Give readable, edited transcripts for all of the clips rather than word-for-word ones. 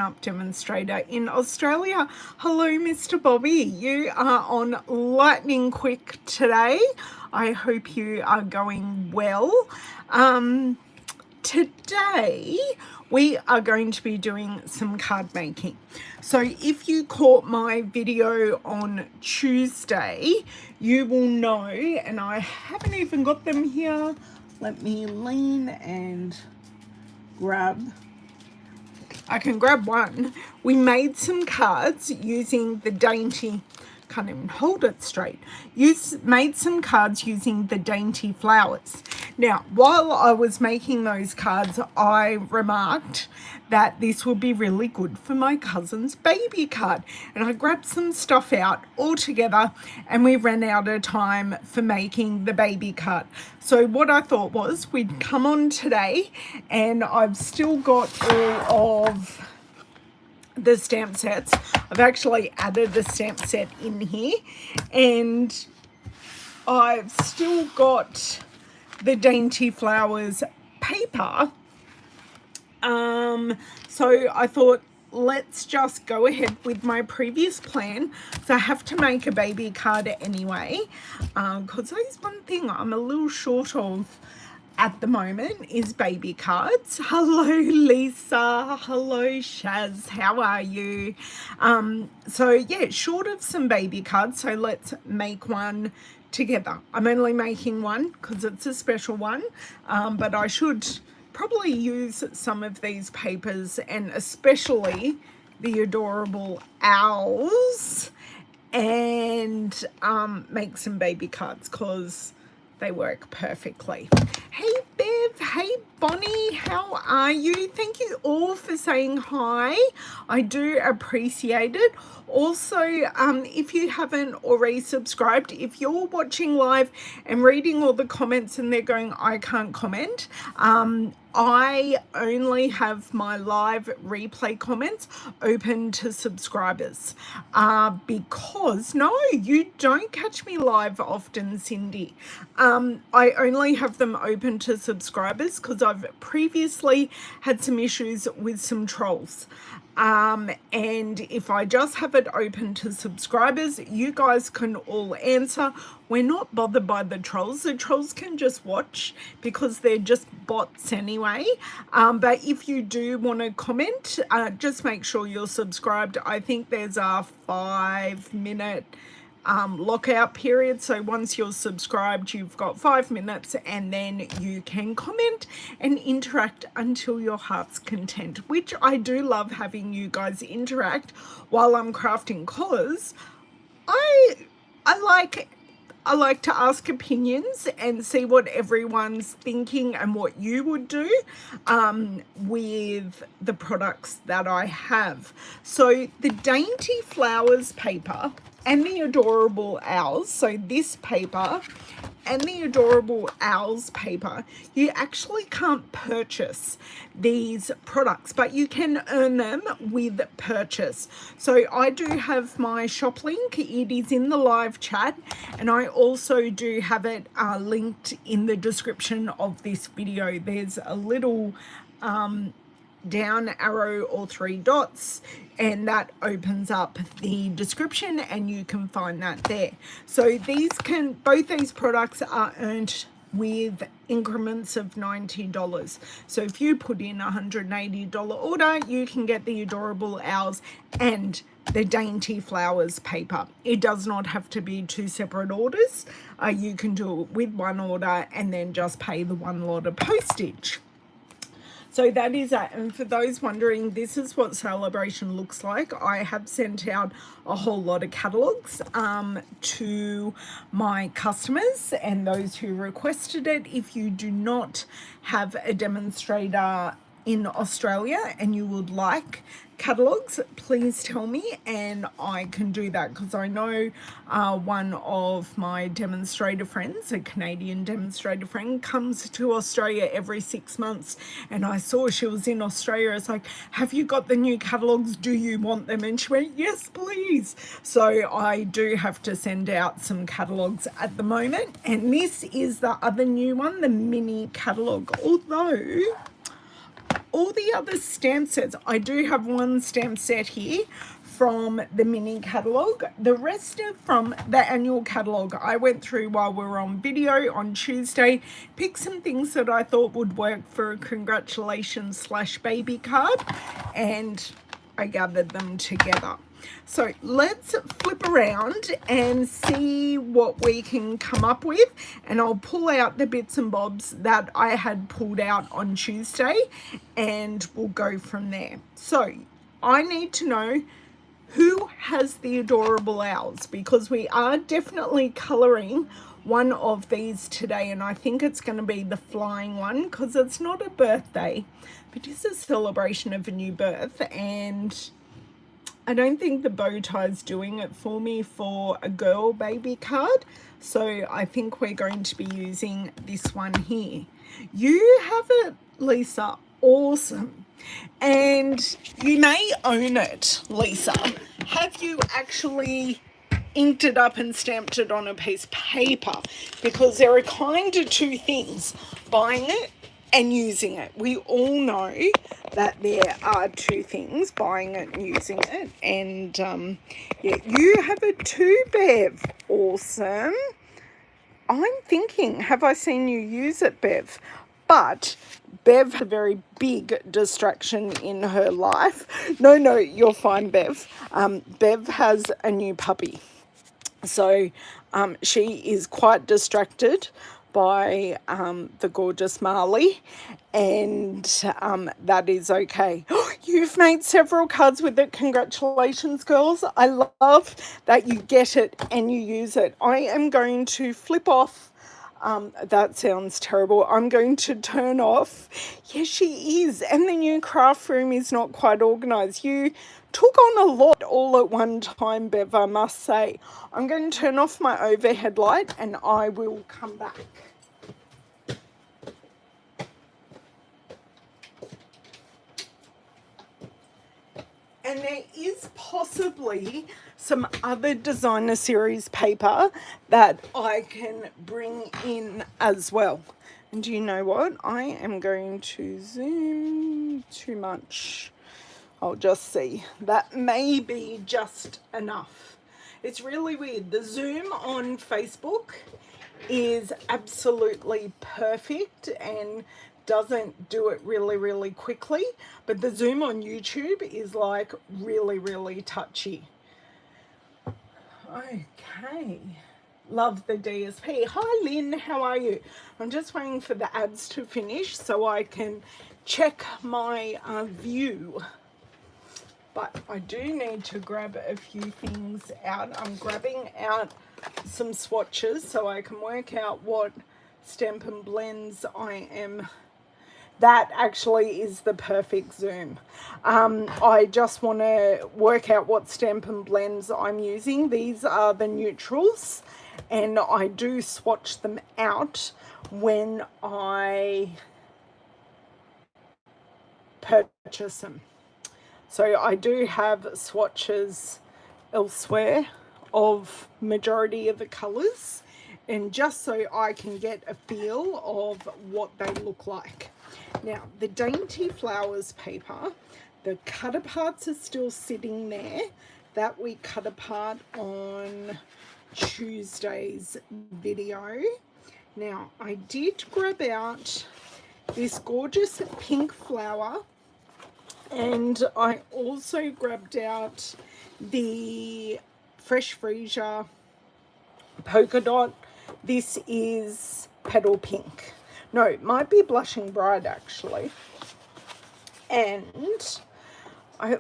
up demonstrator in Australia. Hello, Mr. Bobby. You are on lightning quick today. I hope you are going well. Today we are going to be doing some card making. So if you caught my video on Tuesday, you will know, and I haven't even got them here. Let me lean and grab. I can grab one. We made some cards using the Dainty, can't even hold it straight, made some cards using the Dainty flowers. Now, while I was making those cards, I remarked that this would be really good for my cousin's baby card. And I grabbed some stuff out all together and we ran out of time for making the baby card. So what I thought was we'd come on today, and I've still got all of the stamp sets. I've actually added a stamp set in here, and I've still got the Dainty Flowers paper. So I thought, let's just go ahead with my previous plan. So I have to make a baby card anyway, because that's one thing I'm a little short of at the moment is baby cards. Hello Lisa, hello Shaz, how are you? So yeah, short of some baby cards, so let's make one together. I'm only making one because it's a special one, but I should probably use some of these papers, and especially the adorable owls, and make some baby cards because they work perfectly. Hey Bev, hey Bonnie, how are you? Thank you all for saying hi. I do appreciate it. Also, if you haven't already subscribed, if you're watching live and reading all the comments and they're going, I can't comment, I only have my live replay comments open to subscribers, because no, you don't catch me live often, Cindy. I only have them open to subscribers because I've previously had some issues with some trolls. And if I just have it open to subscribers, you guys can all answer. We're not bothered by the trolls. The trolls can just watch because they're just bots anyway. But if you do want to comment, just make sure you're subscribed. I think there's a 5-minute lockout period, so once you're subscribed you've got 5 minutes, and then you can comment and interact until your heart's content, which I do love having you guys interact while I'm crafting, cause I like to ask opinions and see what everyone's thinking and what you would do with the products that I have. So the Dainty Flowers paper and the adorable owls, so this paper and the adorable owls paper, you actually can't purchase these products, but you can earn them with purchase. So I do have my shop link, it is in the live chat, and I also do have it linked in the description of this video. There's a little down arrow or 3 dots, and that opens up the description and you can find that there. So both these products are earned with increments of $90. So if you put in a $180 order, you can get the adorable owls and the Dainty Flowers paper. It does not have to be 2 separate orders. You can do it with one order and then just pay the one lot of postage. So that is that. And for those wondering, this is what Celebration looks like. I have sent out a whole lot of catalogs to my customers and those who requested it. If you do not have a demonstrator in Australia and you would like catalogs, please tell me and I can do that, because I know one of my demonstrator friends, a Canadian demonstrator friend, comes to Australia every 6 months, and I saw she was in Australia. It's like, have you got the new catalogs? Do you want them? And she went, yes please. So I do have to send out some catalogs at the moment, and this is the other new one, the mini catalog, although all the other stamp sets, I do have one stamp set here from the mini catalogue. The rest are from the annual catalogue. I went through while we were on video on Tuesday, picked some things that I thought would work for a congratulations / baby card, and I gathered them together. So let's flip around and see what we can come up with, and I'll pull out the bits and bobs that I had pulled out on Tuesday and we'll go from there. So I need to know who has the adorable owls, because we are definitely colouring one of these today, and I think it's going to be the flying one because it's not a birthday, but it's a celebration of a new birth, and I don't think the bow tie's doing it for me for a girl baby card, so I think we're going to be using this one here. You have it, Lisa. Awesome. And you may own it, Lisa. Have you actually inked it up and stamped it on a piece of paper? Because there are kind of two things, buying it and using it. We all know that there are two things, buying it and using it. And yeah, you have it too, Bev. Awesome. I'm thinking, have I seen you use it, Bev? But Bev had a very big distraction in her life. No, you're fine, Bev. Bev has a new puppy. So she is quite distracted by the gorgeous Marley, and that is okay. You've made several cards with it. Congratulations, girls. I love that you get it and you use it. I am going to flip off. That sounds terrible. I'm going to turn off. Yes, she is. And the new craft room is not quite organised. You took on a lot all at one time, Bev, I must say. I'm going to turn off my overhead light and I will come back. And there is possibly some other designer series paper that I can bring in as well. And do you know what? I am going to zoom too much. I'll just see. That may be just enough. It's really weird. The zoom on Facebook is absolutely perfect and doesn't do it really quickly, but the zoom on YouTube is like really touchy. Okay, love the DSP. Hi Lynn, how are you? I'm just waiting for the ads to finish so I can check my view, but I do need to grab a few things out. I'm grabbing out some swatches so I can work out what Stampin' Blends I am. That actually is the perfect zoom. I just want to work out what Stampin' Blends I'm using. These are the neutrals, and I do swatch them out when I purchase them. So I do have swatches elsewhere of majority of the colours, and just so I can get a feel of what they look like. Now, the Dainty Flowers paper, the cut aparts are still sitting there that we cut apart on Tuesday's video. Now, I did grab out this gorgeous pink flower, and I also grabbed out the Fresh Freesia polka dot. This is Petal Pink. No, it might be Blushing Bride actually. And I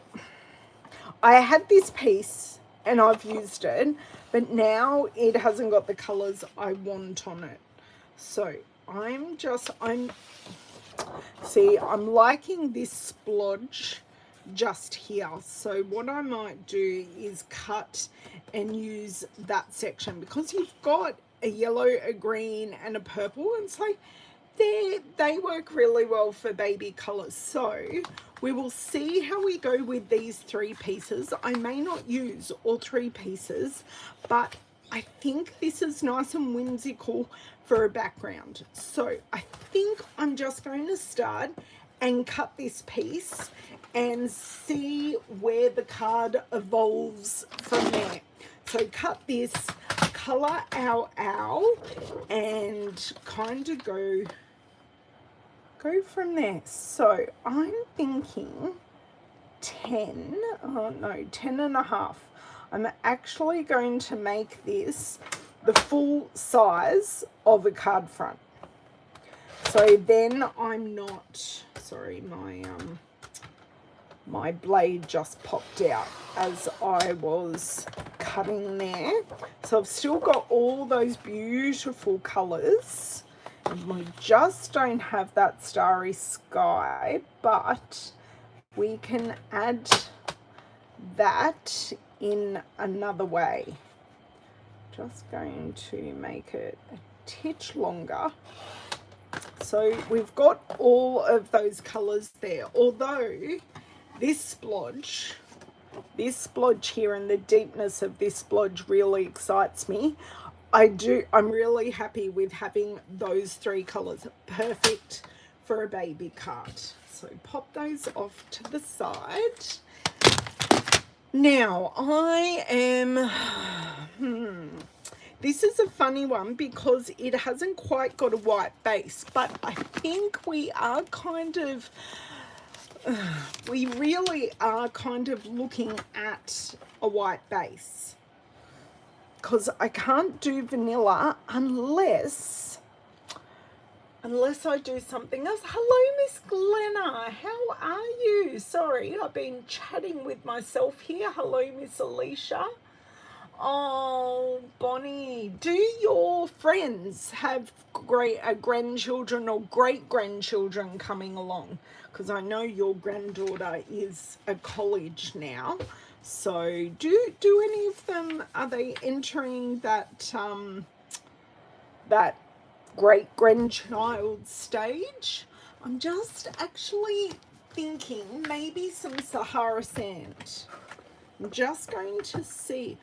had this piece and I've used it, but now it hasn't got the colours I want on it. So I'm liking this splodge just here. So what I might do is cut and use that section, because you've got a yellow, a green and a purple, and it's like they work really well for baby colors. So we will see how we go with these three pieces. I may not use all three pieces, but I think this is nice and whimsical for a background. So I think I'm just going to start and cut this piece and see where the card evolves from there. So cut this, colour our owl, and kind of go from there. So I'm thinking 10, oh no, 10 and a half. I'm actually going to make this the full size of a card front. So then I'm not, sorry, my blade just popped out as I was cutting there. So I've still got all those beautiful colours. And we just don't have that starry sky, but we can add that in another way. Just going to make it a titch longer. So we've got all of those colours there, although this splodge here and the deepness of this splodge really excites me. I'm really happy with having those three colours. Perfect for a baby card. So pop those off to the side. Now I am, this is a funny one because it hasn't quite got a white base, but I think we are kind of, we really are kind of looking at a white base, because I can't do vanilla unless I do something else. Hello, Miss Glenna. How are you? Sorry, I've been chatting with myself here. Hello, Miss Alicia. Oh, Bonnie, do your friends have grandchildren or great-grandchildren coming along? Because I know your granddaughter is at college now. So do any of them, are they entering that that great-grandchild stage? I'm just actually thinking maybe some Sahara sand. I'm just going to see.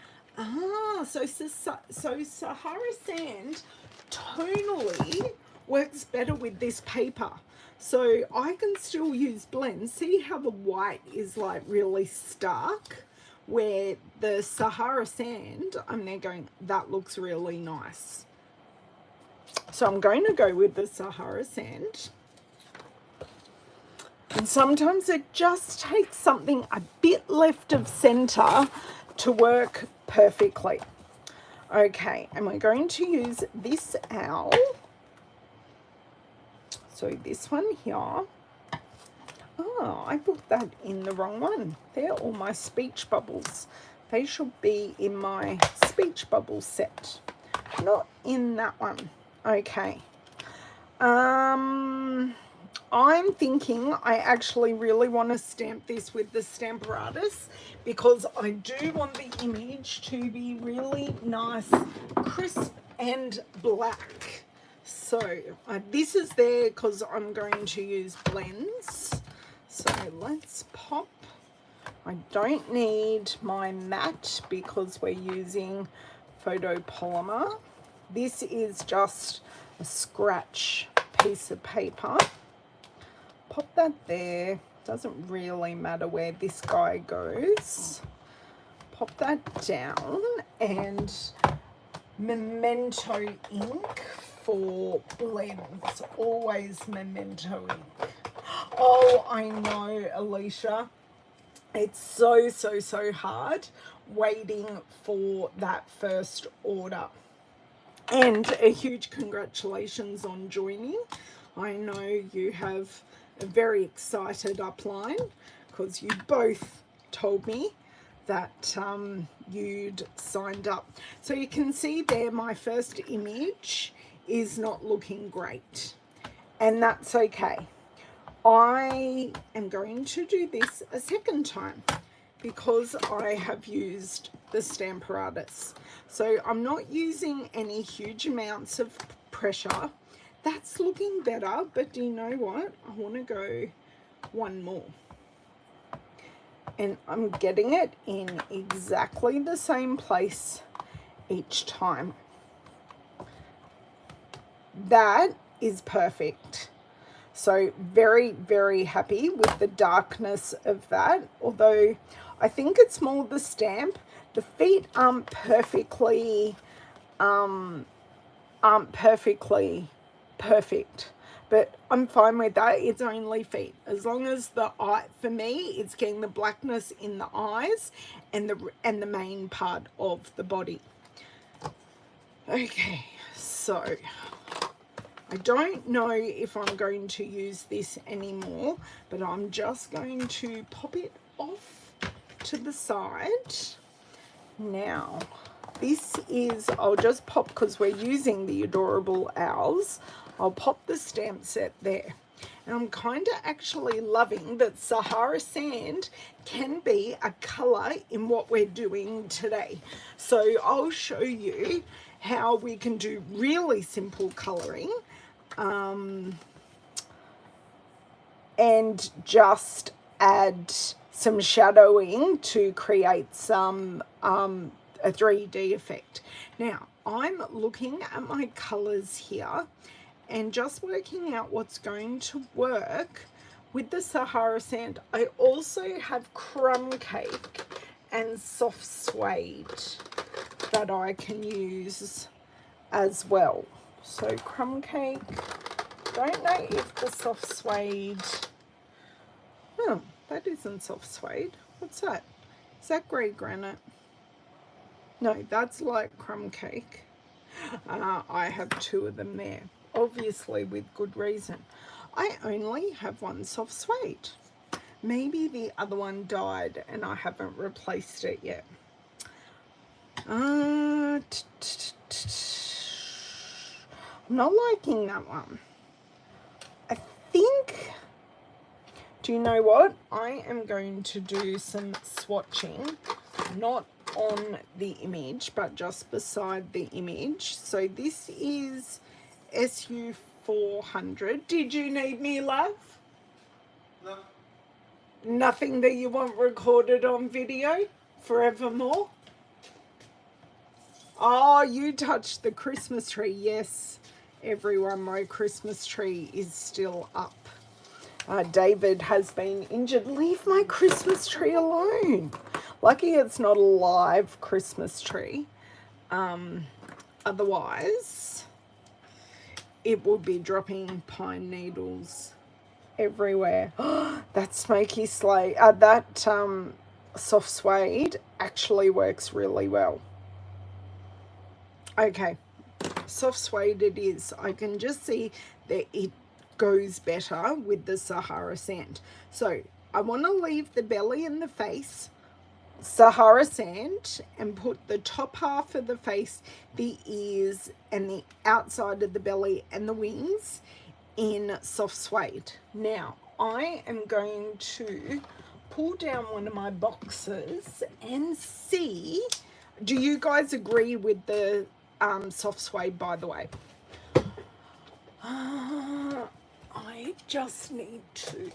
So Sahara sand tonally works better with this paper. So I can still use blends. See how the white is like really stark? Where the Sahara sand, I'm there going, that looks really nice. So I'm going to go with the Sahara sand. And sometimes it just takes something a bit left of center to work perfectly. Okay, and we're going to use this owl. So this one here. Oh, I put that in the wrong one. They're all my speech bubbles. They should be in my speech bubble set, not in that one. Okay. I'm thinking I actually really want to stamp this with the Stamparatus because I do want the image to be really nice, crisp and black. So this is there because I'm going to use blends. So let's pop. I don't need my matte because we're using photopolymer. This is just a scratch piece of paper. Pop that there. Doesn't really matter where this guy goes. Pop that down, and Memento ink for blends. Always Memento ink. Oh, I know, Alicia. It's so hard waiting for that first order. And a huge congratulations on joining. I know you have a very excited upline because you both told me that you'd signed up. So you can see there my first image is not looking great, and that's okay. I am going to do this a second time because I have used the Stamparatus. So I'm not using any huge amounts of pressure. That's looking better, but do you know what? I want to go one more. And I'm getting it in exactly the same place each time. That is perfect. So very, very happy with the darkness of that. Although I think it's more the stamp. The feet aren't perfectly perfect. But I'm fine with that. It's only feet. As long as the eye, for me, it's getting the blackness in the eyes and the main part of the body. Okay, so I don't know if I'm going to use this anymore, but I'm just going to pop it off to the side. Now, this is, I'll just pop, because we're using the Adorable Owls, I'll pop the stamp set there. And I'm kind of actually loving that Sahara Sand can be a colour in what we're doing today. So I'll show you how we can do really simple colouring and just add some shadowing to create some a 3D effect. Now, I'm looking at my colours here and just working out what's going to work with the Sahara Sand. I also have crumb cake and soft suede that I can use as well. So crumb cake, don't know if the soft suede, oh, that isn't soft suede. What's that? Is that grey granite? No, that's like crumb cake. I have two of them there, obviously with good reason. I only have one soft suede. Maybe the other one died and I haven't replaced it yet. I'm not liking that one. I think, do you know what? I am going to do some swatching, not on the image, but just beside the image. So this is SU 400. Did you need me, love? No. Nothing that you want recorded on video forevermore? Oh, you touched the Christmas tree. Yes, everyone, my Christmas tree is still up. David has been injured. Leave my Christmas tree alone. Lucky it's not a live Christmas tree. Otherwise, it would be dropping pine needles everywhere. That smoky slate, that soft suede actually works really well. Okay, soft suede it is. I can just see that it goes better with the Sahara Sand. So I want to leave the belly and the face Sahara Sand and put the top half of the face, the ears and the outside of the belly and the wings in soft suede. Now I am going to pull down one of my boxes and see, do you guys agree with the soft suede, by the way? I just need to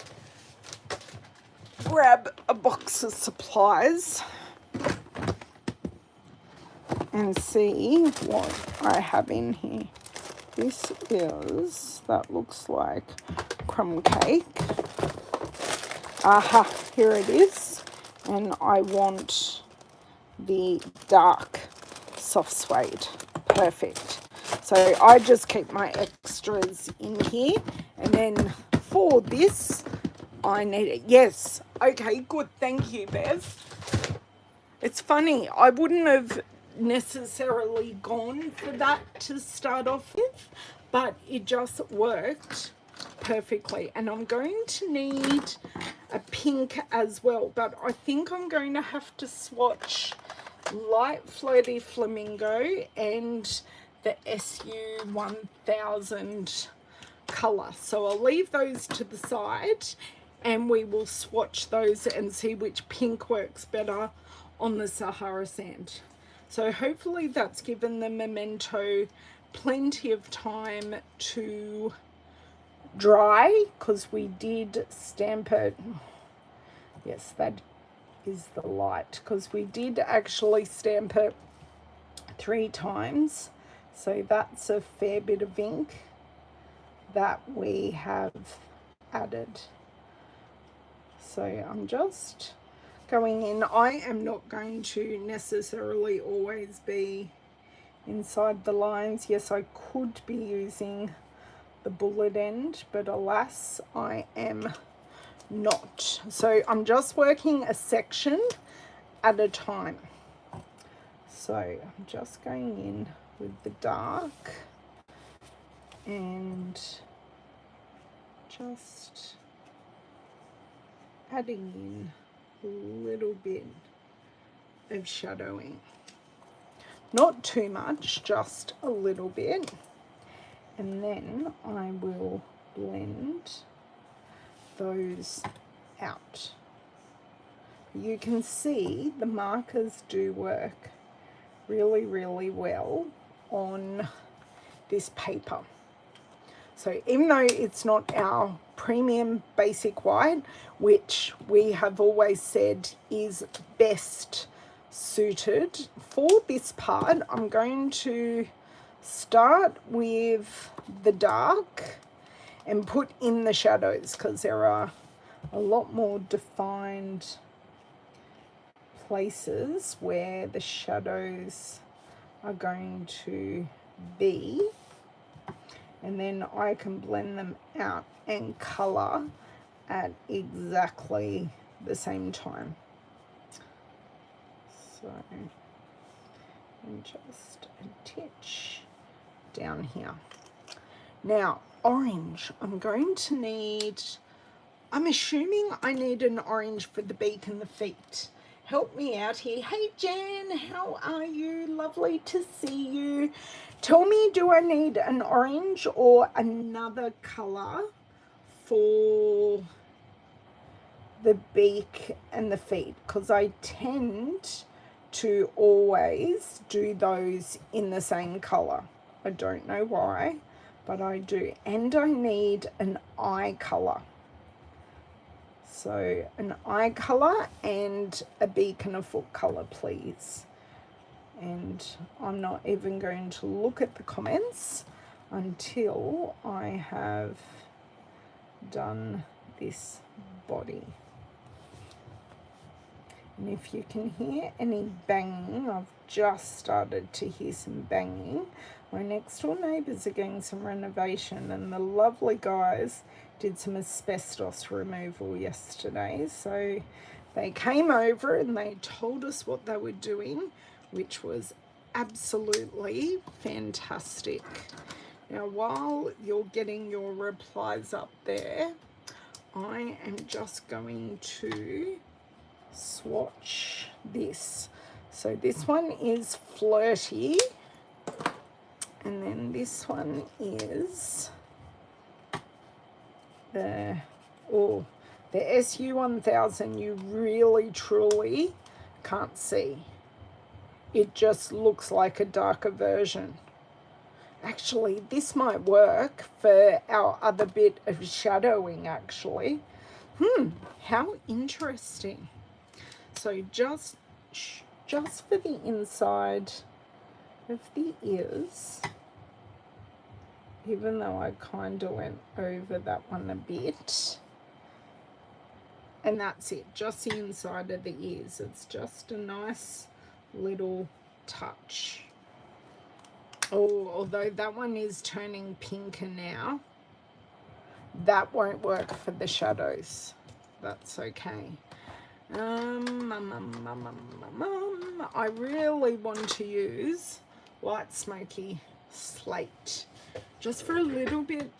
grab a box of supplies and see what I have in here. This is, that looks like crumb cake. Aha, here it is. And I want the dark soft suede. Perfect. So I just keep my extras in here, and then for this I need it. Yes. Okay, good. Thank you, Bev. It's funny. I wouldn't have necessarily gone for that to start off with, but it just worked perfectly. And I'm going to need a pink as well, but I think I'm going to have to swatch light flirty flamingo and the SU 1000 color. So I'll leave those to the side and we will swatch those and see which pink works better on the Sahara Sand. So hopefully that's given the Memento plenty of time to dry, because we did stamp it. Yes, that is the light, because we did actually stamp it 3 times. So that's a fair bit of ink that we have added. So I'm just going in. I am not going to necessarily always be inside the lines. Yes, I could be using the bullet end, but alas, I am not. So I'm just working a section at a time. So I'm just going in with the dark and just adding in a little bit of shadowing. Not too much, just a little bit. And then I will blend those out. You can see the markers do work really, really well on this paper. So even though it's not our premium basic white, which we have always said is best suited for this part, I'm going to start with the dark and put in the shadows, because there are a lot more defined places where the shadows are going to be, and then I can blend them out and color at exactly the same time. So, and just a titch down here. Now, orange, I'm going to need, I'm assuming I need an orange for the beak and the feet. Help me out here. Hey Jen, how are you? Lovely to see you. Tell me, do I need an orange or another color for the beak and the feet? Because I tend to always do those in the same color. I don't know why, but I do. And I need an eye color. So an eye color and a beak and a foot color, please. And I'm not even going to look at the comments until I have done this body. And if you can hear any banging, I've just started to hear some banging. My next door neighbours are doing some renovation, and the lovely guys did some asbestos removal yesterday. So they came over and they told us what they were doing, which was absolutely fantastic. Now, while you're getting your replies up there, I am just going to swatch this. So this one is Flirty, and then this one is the SU1000. You really truly can't see. It just looks like a darker version. Actually, this might work for our other bit of shadowing, actually. How interesting. So just for the inside of the ears, even though I kind of went over that one a bit. And that's it, just the inside of the ears. It's just a nice little touch. Oh, although that one is turning pinker now, that won't work for the shadows. That's okay. I really want to use light smoky slate just for a little bit.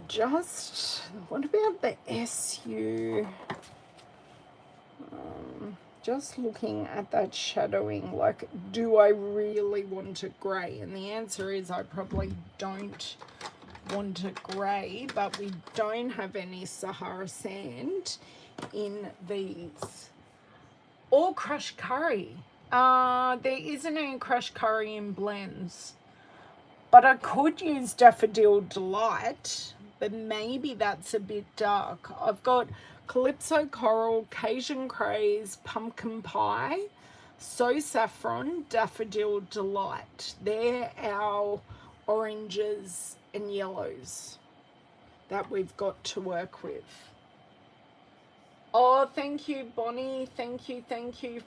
Just, what about the SU? Just looking at that shadowing, like, do I really want it grey? And the answer is I probably don't want it grey, but we don't have any Sahara sand in these. Or crushed curry. There isn't any crushed curry in blends. But I could use Daffodil Delight, but maybe that's a bit dark. I've got Calypso Coral, Cajun Craze, Pumpkin Pie. So Saffron, Daffodil Delight. They're our oranges and yellows that we've got to work with. Oh, thank you, Bonnie. Thank you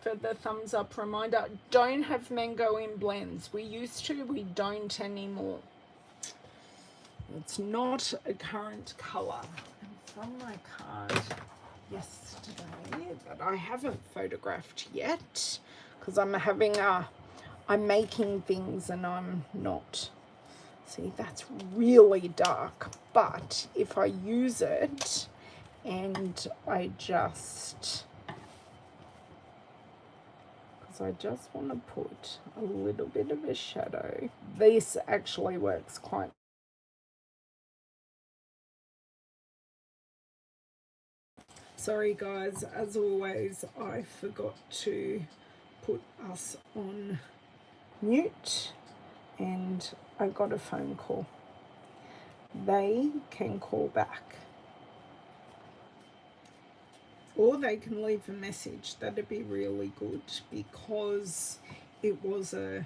for the thumbs up reminder. Don't have mango in blends. We used to, we don't anymore. It's not a current colour. And from my card yesterday that I haven't photographed yet, because I'm making things and I'm not. See, that's really dark. But if I use it and I just want to put a little bit of a shadow. This actually works quite. Sorry guys, as always, I forgot to put us on mute and I got a phone call. They can call back. Or they can leave a message. That'd be really good because it was a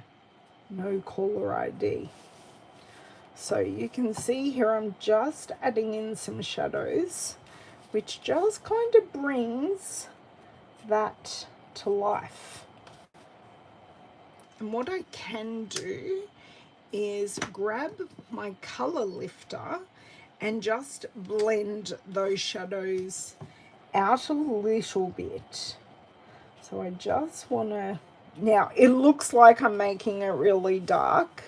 no caller ID. So you can see here I'm just adding in some shadows, which just kind of brings that to life. And what I can do is grab my color lifter and just blend those shadows out a little bit. So I just want to, now it looks like I'm making it really dark.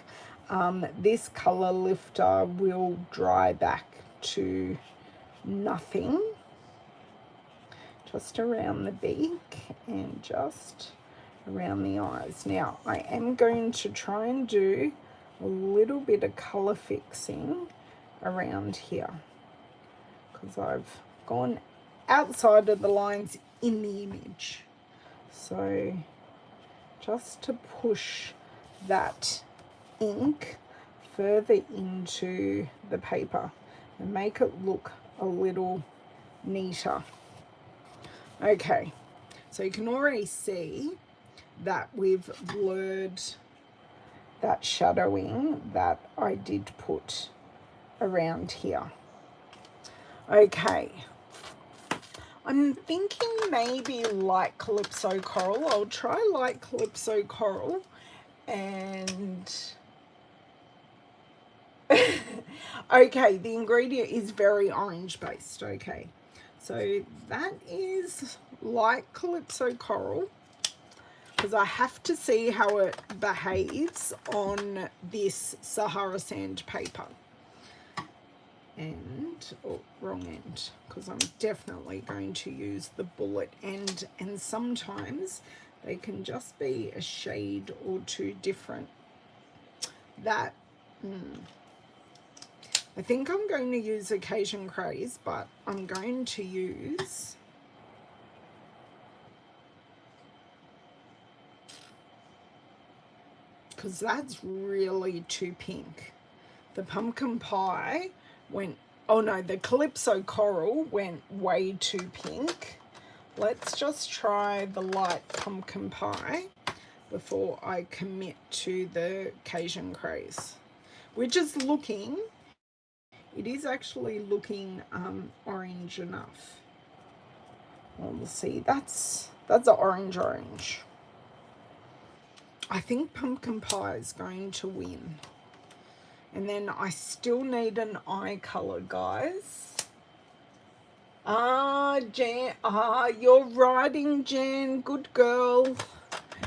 This color lifter will dry back to nothing, just around the beak and just around the eyes. Now I am going to try and do a little bit of color fixing around here because I've gone outside of the lines in the image. So just to push that ink further into the paper and make it look a little neater. Okay, so you can already see that we've blurred that shadowing that I did put around here. Okay, I'm thinking maybe light Calypso Coral. I'll try light Calypso Coral and okay, the ingredient is very orange based. Okay, so that is light Calypso Coral because I have to see how it behaves on this Sahara sand paper. And wrong end, because I'm definitely going to use the bullet end, and sometimes they can just be a shade or two different. That I think I'm going to use Occasion Craze, but I'm going to use because that's really too pink. The pumpkin pie went, oh no, the Calypso Coral went way too pink. Let's just try the light pumpkin pie before I commit to the Cajun Craze, which is looking, it is actually looking orange enough. Well, we'll see, that's an orange. I think pumpkin pie is going to win. And then I still need an eye color, guys. Jan, you're riding, Jan, good girl.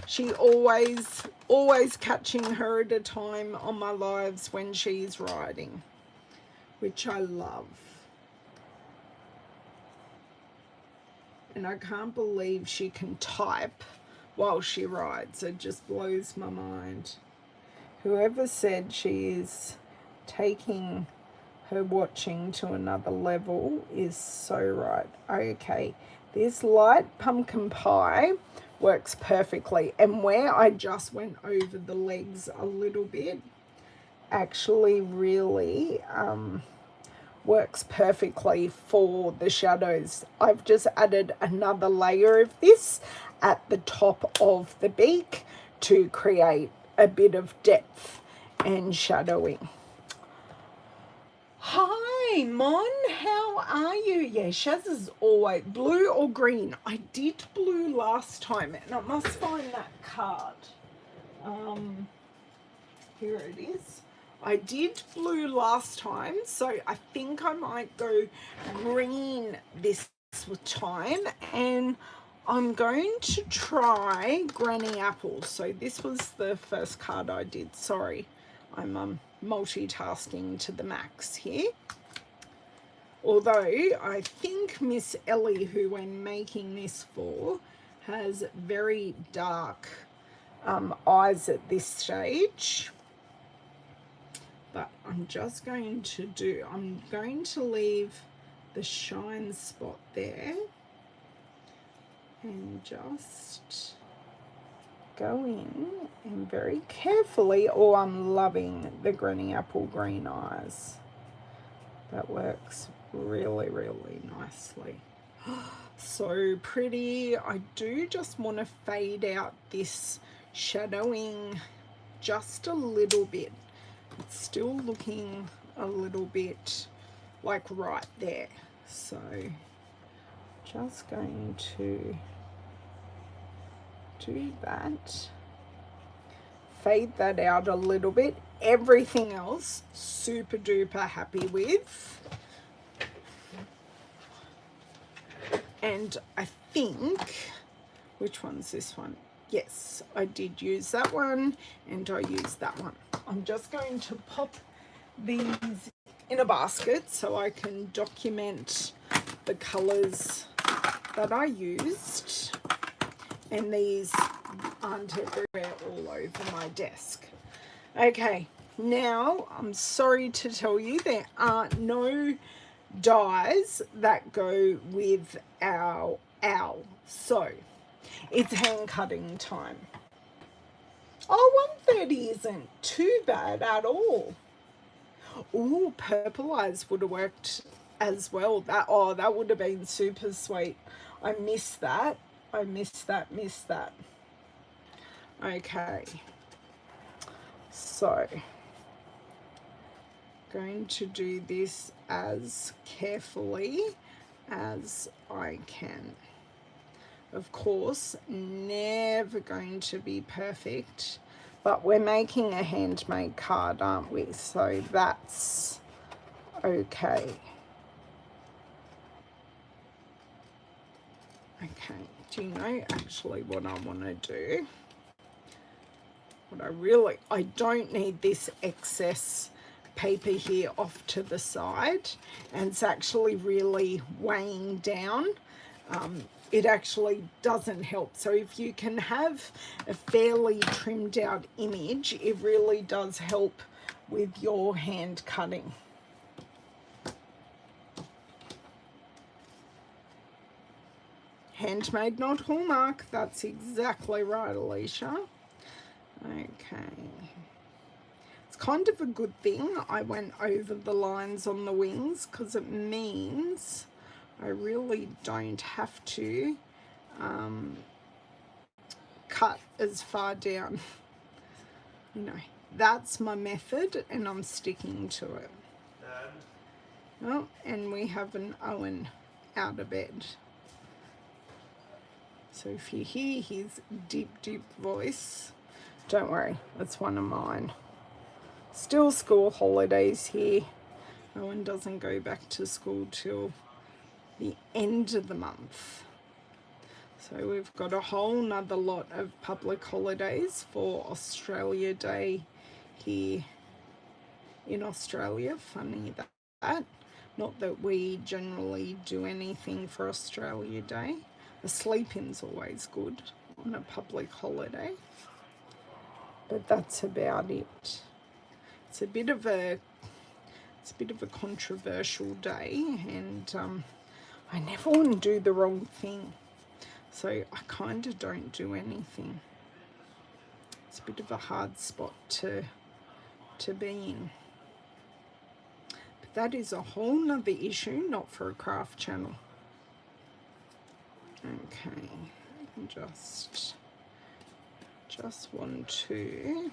She always catching her at a time on my lives when she's riding, which I love. And I can't believe she can type while she rides. It just blows my mind. Whoever said she is taking her watching to another level is so right. Okay, this light pumpkin pie works perfectly. And where I just went over the legs a little bit, actually really works perfectly for the shadows. I've just added another layer of this at the top of the beak to create a bit of depth and shadowing. Hi, Mon, how are you? Yeah, Shaz is always blue or green. I did blue last time, and I must find that card. Here it is. I did blue last time, so I think I might go green this time, and I'm going to try Granny Apple. So this was the first card I did. Sorry, I'm multitasking to the max here. Although I think Miss Ellie, who I'm making this for, has very dark eyes at this stage. But I'm just going to I'm going to leave the shine spot there and just go in and very carefully. Oh, I'm loving the Granny Apple green eyes. That works really, really nicely. So pretty. I do just want to fade out this shadowing just a little bit. It's still looking a little bit like right there. So just going to do that. Fade that out a little bit. Everything else super duper happy with. And I think, which one's this one? Yes, I did use that one, and I used that one. I'm just going to pop these in a basket so I can document the colours that I used. And these aren't everywhere all over my desk. Okay, now I'm sorry to tell you there are no dies that go with our owl. So it's hand cutting time. Oh, 1:30 isn't too bad at all. Oh, purple eyes would have worked as well. That would have been super sweet. I missed that. I missed that. Okay. So going to do this as carefully as I can. Of course, never going to be perfect, but we're making a handmade card, aren't we? So that's okay. Okay, do you know actually what I want to do? I don't need this excess paper here off to the side, and it's actually really weighing down. It actually doesn't help. So if you can have a fairly trimmed out image, it really does help with your hand cutting. Handmade, not Hallmark. That's exactly right, Alicia. Okay. It's kind of a good thing I went over the lines on the wings, because it means I really don't have to cut as far down. You know, that's my method, and I'm sticking to it. Oh, and we have an Owen out of bed. So if you hear his deep, deep voice, don't worry, that's one of mine. Still school holidays here. Owen doesn't go back to school till the end of the month. So we've got a whole nother lot of public holidays for Australia Day here in Australia. Funny that. Not that we generally do anything for Australia Day. The sleep-in's always good on a public holiday. But that's about it. It's a bit of a controversial day, and I never want to do the wrong thing, so I kind of don't do anything. It's a bit of a hard spot to be in. But that is a whole nother issue, not for a craft channel. Okay, just want to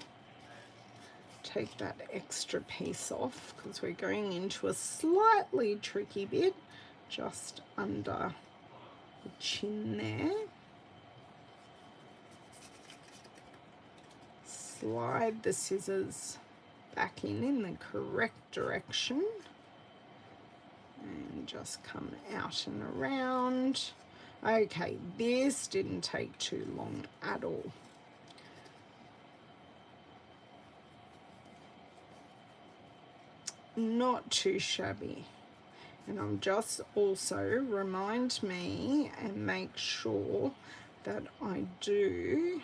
take that extra piece off because we're going into a slightly tricky bit just under the chin there. Slide the scissors back in the correct direction and just come out and around. Okay, this didn't take too long at all. Not too shabby. And I'm just also remind me and make sure that I do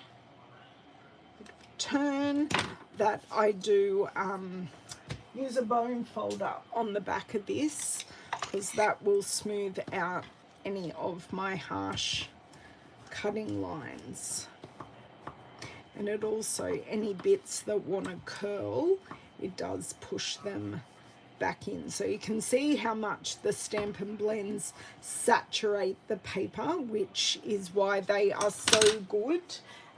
turn, that I do use a bone folder on the back of this, because that will smooth out any of my harsh cutting lines. And it also, any bits that want to curl, it does push them back in. So you can see how much the Stampin' blends saturate the paper, which is why they are so good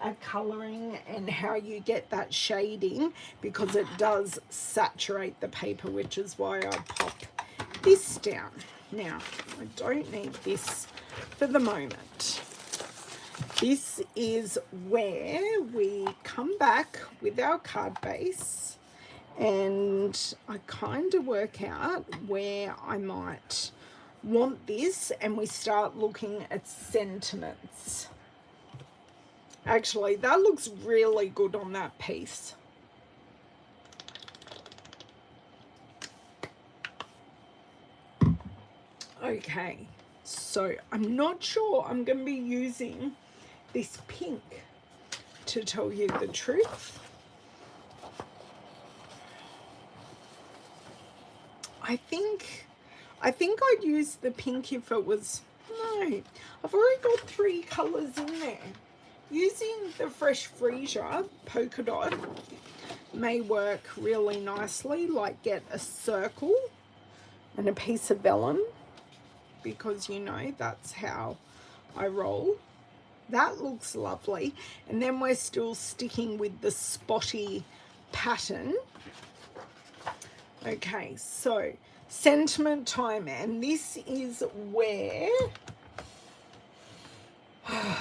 at colouring and how you get that shading, because it does saturate the paper, which is why I pop this down. Now, I don't need this for the moment. This is where we come back with our card base, and I kind of work out where I might want this, and we start looking at sentiments. Actually, that looks really good on that piece. Okay, so I'm not sure I'm going to be using this pink, to tell you the truth. I think I'd use the pink if it was, no, I've already got 3 colours in there. Using the Fresh Freesia polka dot may work really nicely, like get a circle and a piece of vellum, because you know that's how I roll. That looks lovely. And then we're still sticking with the spotty pattern. Okay, so sentiment time, and this is where,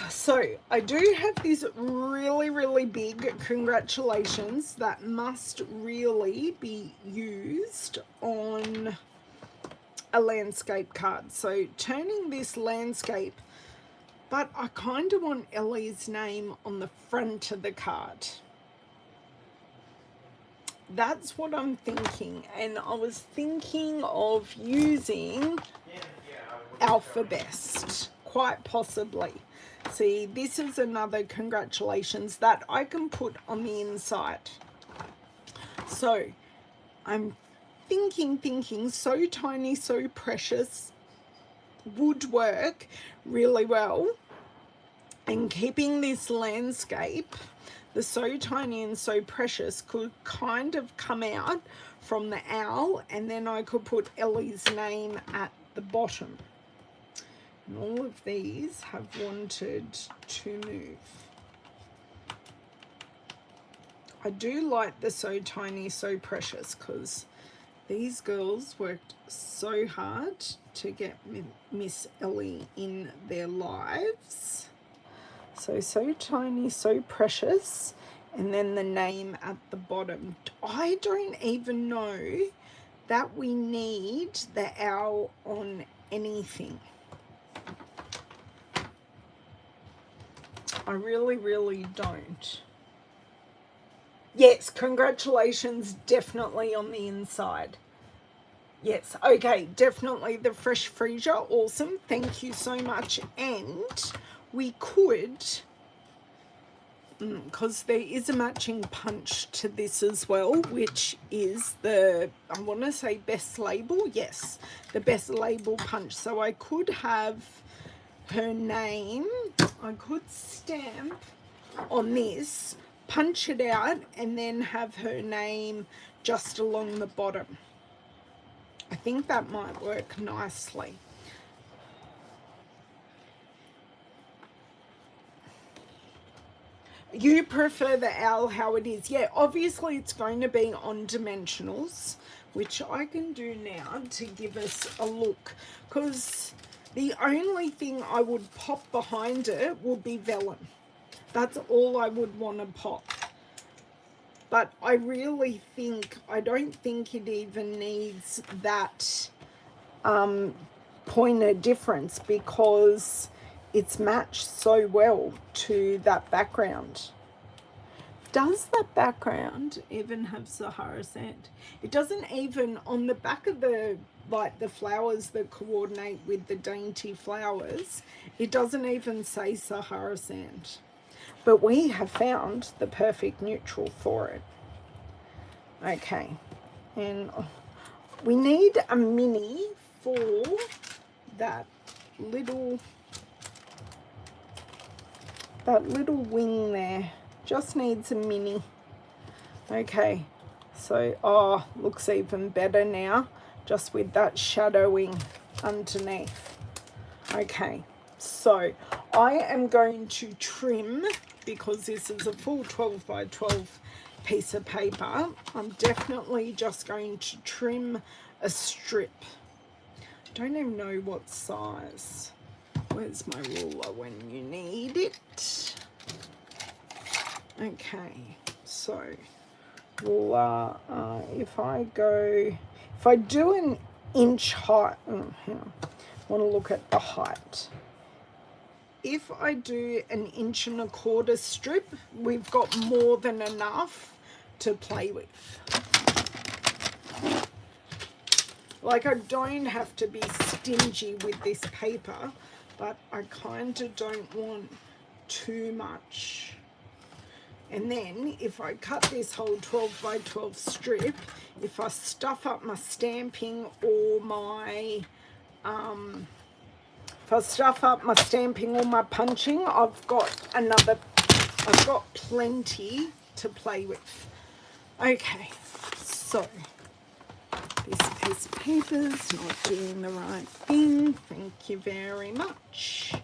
so I do have this really big congratulations that must really be used on a landscape card. So turning this landscape, but I kind of want Ellie's name on the front of the card. That's what I'm thinking, and I was thinking of using Alphabest, quite possibly. See, this is another congratulations that I can put on the inside. So I'm thinking So Tiny, So Precious would work really well, and keeping this landscape, the So Tiny and So Precious, could kind of come out from the owl, and then I could put Ellie's name at the bottom. And all of these have wanted to move. I do like the So Tiny, So Precious, because these girls worked so hard to get Miss Ellie in their lives. So Tiny, So Precious, and then the name at the bottom. I don't even know that we need the owl on anything. I really don't. Yes, congratulations, definitely on the inside. Yes, okay, definitely the Fresh Freesia, awesome, thank you so much. And we could, because there is a matching punch to this as well, which is the, I want to say best label, yes, the best label punch. So I could have her name, I could stamp on this, punch it out, and then have her name just along the bottom. I think that might work nicely. You prefer the owl how it is? Yeah, obviously it's going to be on dimensionals, which I can do now to give us a look, because the only thing I would pop behind it would be vellum. That's all I would want to pop. But I really think, I don't think it even needs that point of difference, because it's matched so well to that background. Does that background even have Sahara sand? It doesn't even, on the back of the, like the flowers that coordinate with the dainty flowers, it doesn't even say Sahara sand. But we have found the perfect neutral for it. Okay, and we need a mini for that little wing there. Just needs a mini. Okay, so oh, looks even better now, just with that shadowing underneath. Okay, so I am going to trim, because this is a full 12 by 12 piece of paper. I'm definitely just going to trim a strip. Don't even know what size. Where's my ruler when you need it? Okay, so ruler, if I do an inch height, I want to look at the height. If I do an 1.25 inch strip, we've got more than enough to play with. Like, I don't have to be stingy with this paper, but I kind of don't want too much. And then if I cut this whole 12 by 12 strip, if I stuff up my stamping or my punching, I've got plenty to play with. Okay, so this piece of paper's not doing the right thing. Thank you very much.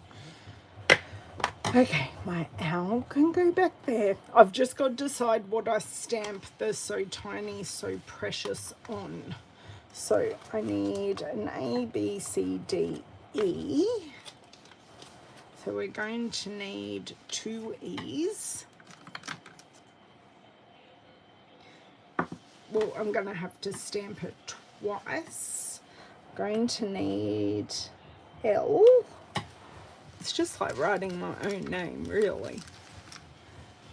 Okay, my owl can go back there. I've just got to decide what I stamp the so tiny, so precious on. So I need an A, B, C, D, E. So we're going to need 2 E's. Well, I'm going to have to stamp it twice. I'm going to need L. It's just like writing my own name, really.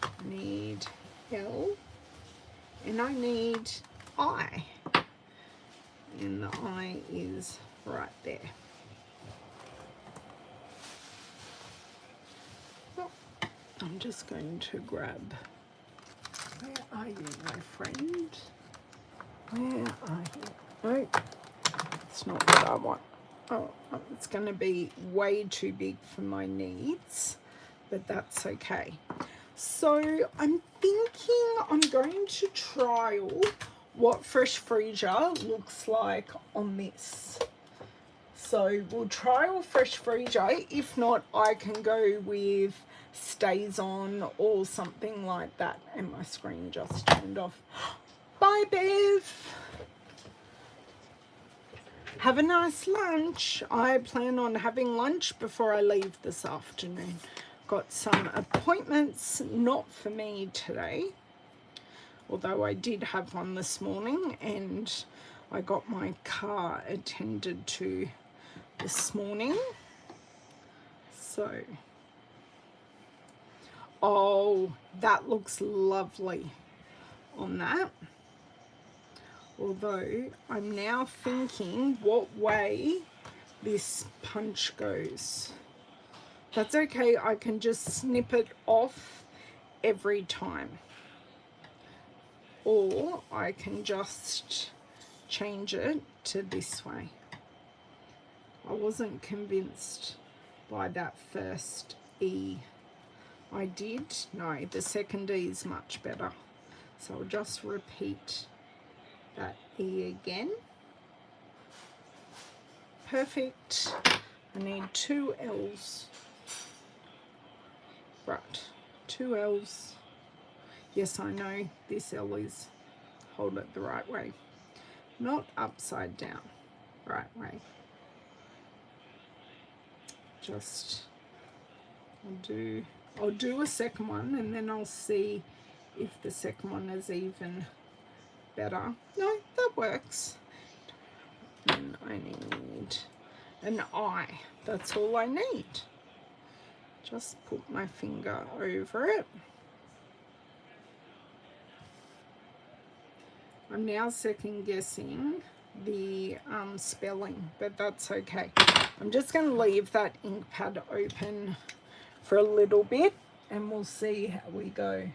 I need L, and I need I. And the I is right there. Well, I'm just going to grab, where are you, my friend? Where are you? No, it's not what I want. Oh, it's going to be way too big for my needs, but that's okay. So I'm thinking I'm going to trial what Fresh Freesia looks like on this. So we'll trial Fresh Freesia. If not, I can go with Stays On or something like that. And my screen just turned off. Bye, Bev. Have a nice lunch. I plan on having lunch before I leave this afternoon. Got some appointments, not for me today, although I did have one this morning, and I got my car attended to this morning. So, oh, that looks lovely on that. Although I'm now thinking what way this punch goes. That's okay, I can just snip it off every time. Or I can just change it to this way. I wasn't convinced by that first E. I did? No, the second E is much better. So I'll just repeat that E again. perfect. I need 2 L's. Right, 2 L's. Yes, I know this L is, hold it the right way, not upside down, right way. Just, I'll do a second one and then I'll see if the second one is even better. No, that works. And I need an eye. That's all I need. Just put my finger over it. I'm now second guessing the spelling, but that's okay. I'm just going to leave that ink pad open for a little bit and we'll see how we go.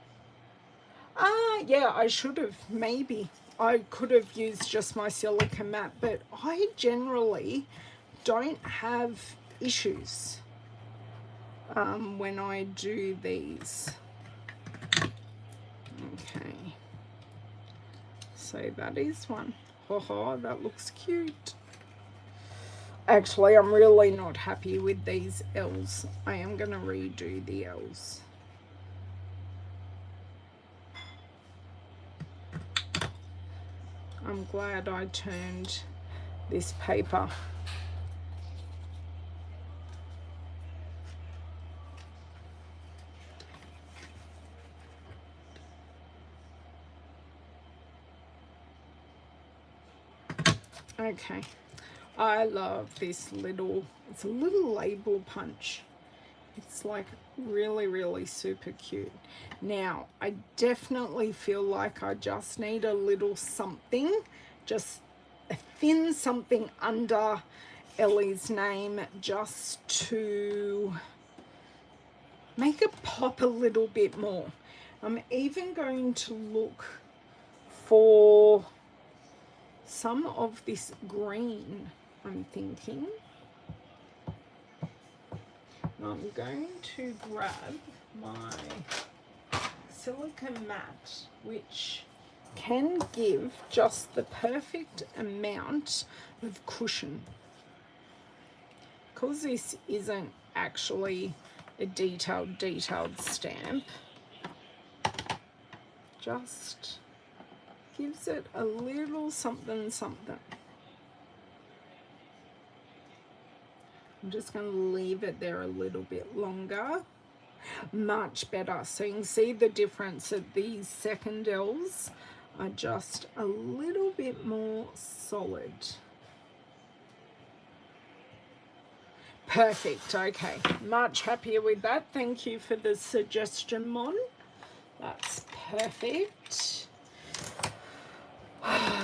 Yeah, I should have, maybe. I could have used just my silica matte, but I generally don't have issues when I do these. Okay. So that is one. Oh, that looks cute. Actually, I'm really not happy with these L's. I am going to redo the L's. I'm glad I turned this paper. Okay, I love this little, it's a little label punch. It's like really, really super cute. Now, I definitely feel like I just need a little something, just a thin something under Ellie's name just to make it pop a little bit more. I'm even going to look for some of this green, I'm thinking. I'm going to grab my silicone matte, which can give just the perfect amount of cushion. Because this isn't actually a detailed stamp, just gives it a little something. I'm just going to leave it there a little bit longer. Much better. So you can see the difference that these second L's are just a little bit more solid. Perfect. Okay. Much happier with that. Thank you for the suggestion, Mon. That's perfect.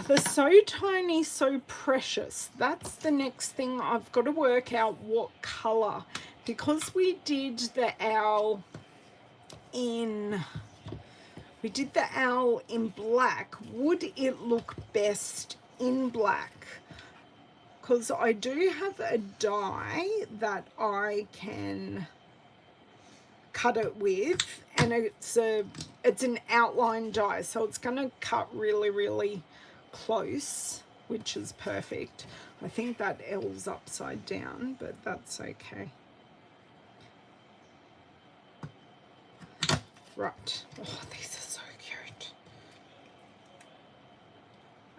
They're so tiny, so precious. That's the next thing. I've got to work out what colour. Because we did the owl in black, would it look best in black? Because I do have a die that I can cut it with, and it's an outline die, so it's going to cut really, really close, which is perfect. I think that L's upside down, but that's okay. Right. Oh, these are so cute.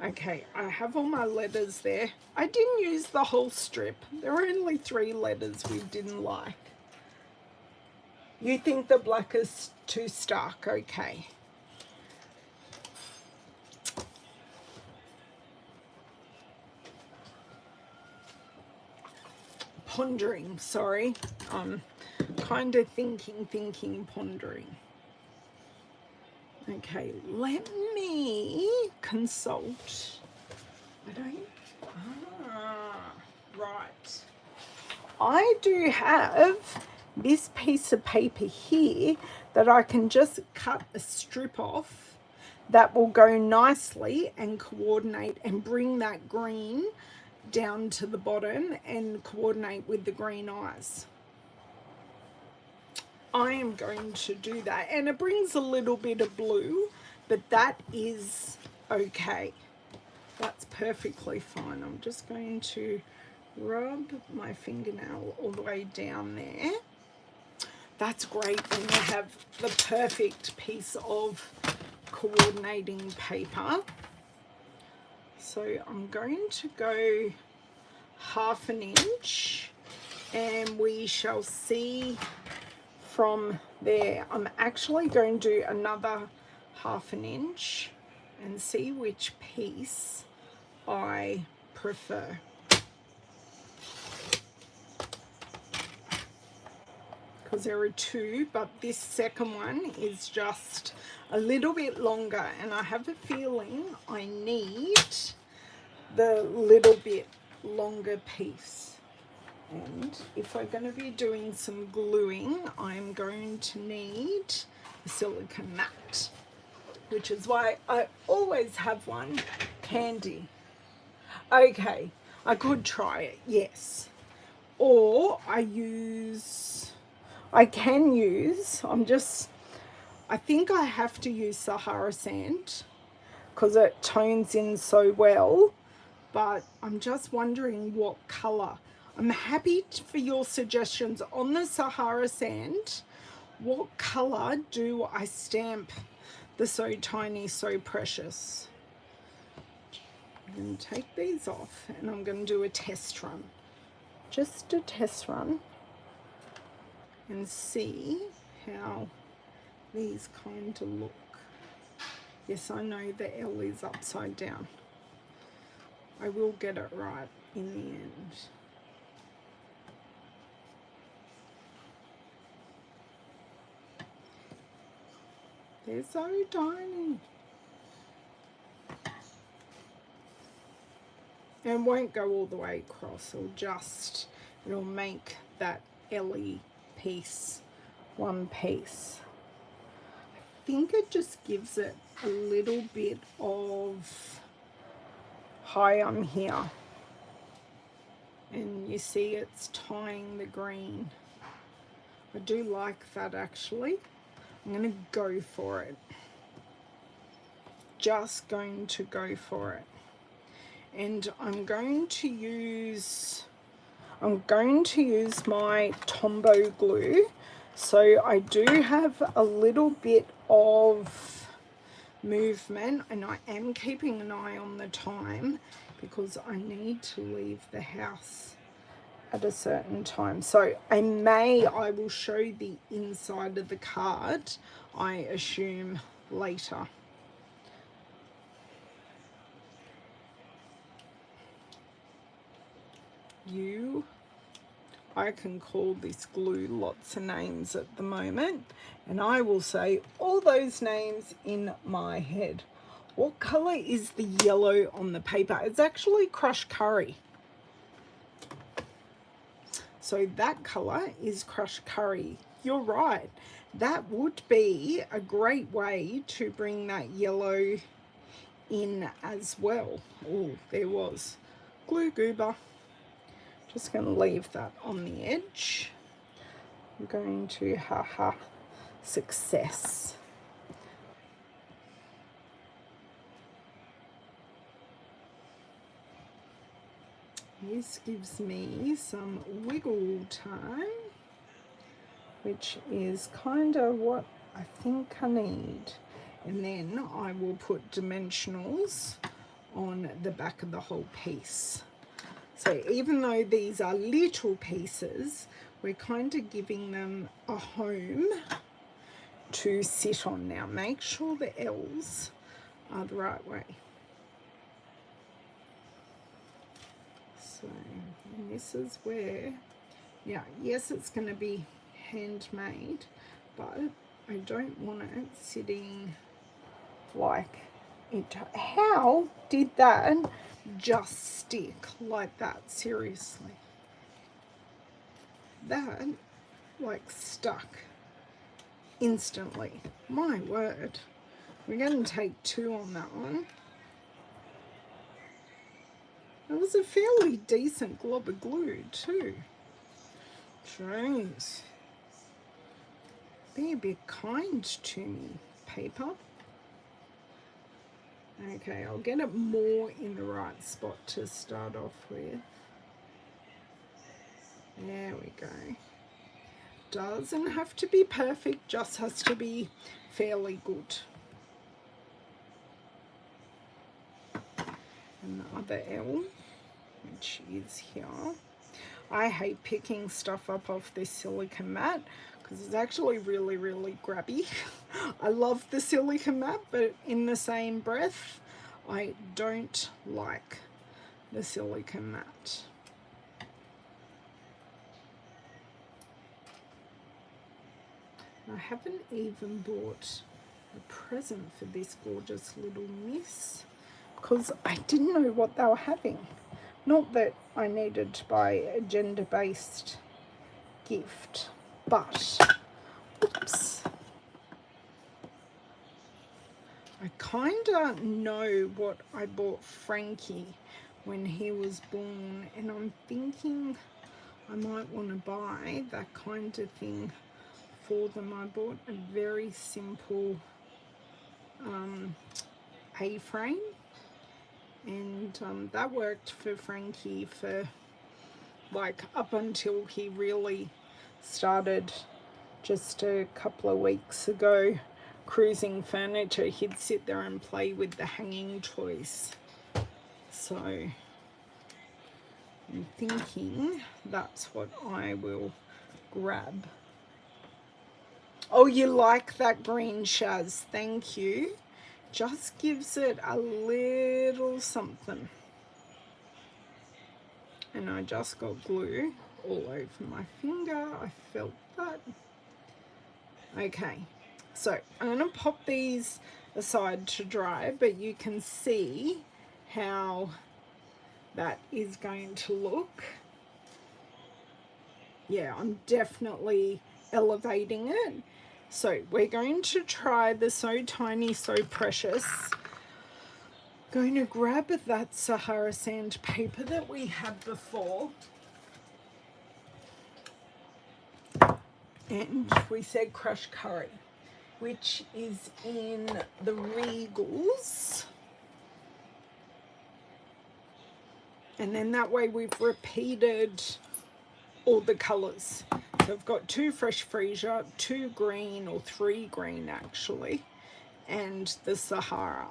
Okay, I have all my letters there. I didn't use the whole strip. There were only 3 letters we didn't like. You think the black is too stark? Okay. Pondering, sorry. Kind of thinking, pondering. Okay, let me consult. Right. I do have this piece of paper here that I can just cut a strip off that will go nicely and coordinate and bring that green down to the bottom and coordinate with the green eyes. I am going to do that, and it brings a little bit of blue, but that is okay. That's perfectly fine. I'm just going to rub my fingernail all the way down there. That's great when you have the perfect piece of coordinating paper. So I'm going to go 1/2 inch, and we shall see from there. I'm actually going to do another 1/2 inch and see which piece I prefer. Because there are two, but this second one is just a little bit longer, and I have a feeling I need the little bit longer piece. And if we're going to be doing some gluing, I'm going to need a silicone mat, which is why I always have one handy. Okay, I could try it, yes. Or I can use, I think I have to use Sahara sand because it tones in so well, but I'm just wondering what color. I'm happy for your suggestions on the Sahara sand. What color do I stamp the So Tiny, So Precious? I'm going to take these off and I'm going to do a test run. Just a test run and see how these kind of look. Yes, I know the L is upside down. I will get it right in the end. They're so tiny. And won't go all the way across. It'll make that L-y piece one piece. I think it just gives it a little bit of, hi, I'm here. And you see it's tying the green. I do like that actually. I'm going to go for it. Just going to go for it. And I'm going to use my Tombow glue. So I do have a little bit of movement, and I am keeping an eye on the time because I need to leave the house at a certain time. So I will show the inside of the card, I assume, later. I can call this glue lots of names at the moment, and I will say all those names in my head. What color is the yellow on the paper? It's actually crushed curry. So that color is crushed curry. You're right. That would be a great way to bring that yellow in as well. Oh, there was glue goober. Just going to leave that on the edge. I'm going to success. This gives me some wiggle time, which is kind of what I think I need. And then I will put dimensionals on the back of the whole piece. So even though these are little pieces, we're kind of giving them a home to sit on now. Make sure the L's are the right way. So, and this is where, yeah, yes, it's going to be handmade, but I don't want it sitting like it. How did that just stick like that? Seriously, that like stuck instantly. My word. We're going to take 2 on that one. It was a fairly decent glob of glue too. Jeez. Be a bit kind to me, paper. Okay, I'll get it more in the right spot to start off with. There we go. Doesn't have to be perfect, just has to be fairly good. And the other L, which is here. I hate picking stuff up off this silicone mat because it's actually really, really grabby. I love the silicone mat, but in the same breath, I don't like the silicone mat. I haven't even bought a present for this gorgeous little miss because I didn't know what they were having. Not that I needed to buy a gender-based gift, but, oops. I kind of know what I bought Frankie when he was born, and I'm thinking I might want to buy that kind of thing for them. I bought a very simple A-frame, and that worked for Frankie for like up until he really started just a couple of weeks ago cruising furniture. He'd sit there and play with the hanging toys. So I'm thinking that's what I will grab. Oh, you like that green, Shaz? Thank you. Just gives it a little something. And I just got glue all over my finger. I felt that. Okay, so I'm going to pop these aside to dry, but you can see how that is going to look. Yeah, I'm definitely elevating it. So we're going to try the So Tiny, So Precious. Going to grab that Sahara sand paper that we had before. And we said crushed curry, which is in the Regals. And then that way we've repeated all the colours. So I've got 2 fresh freesia, 2 green, or 3 green actually, and the Sahara.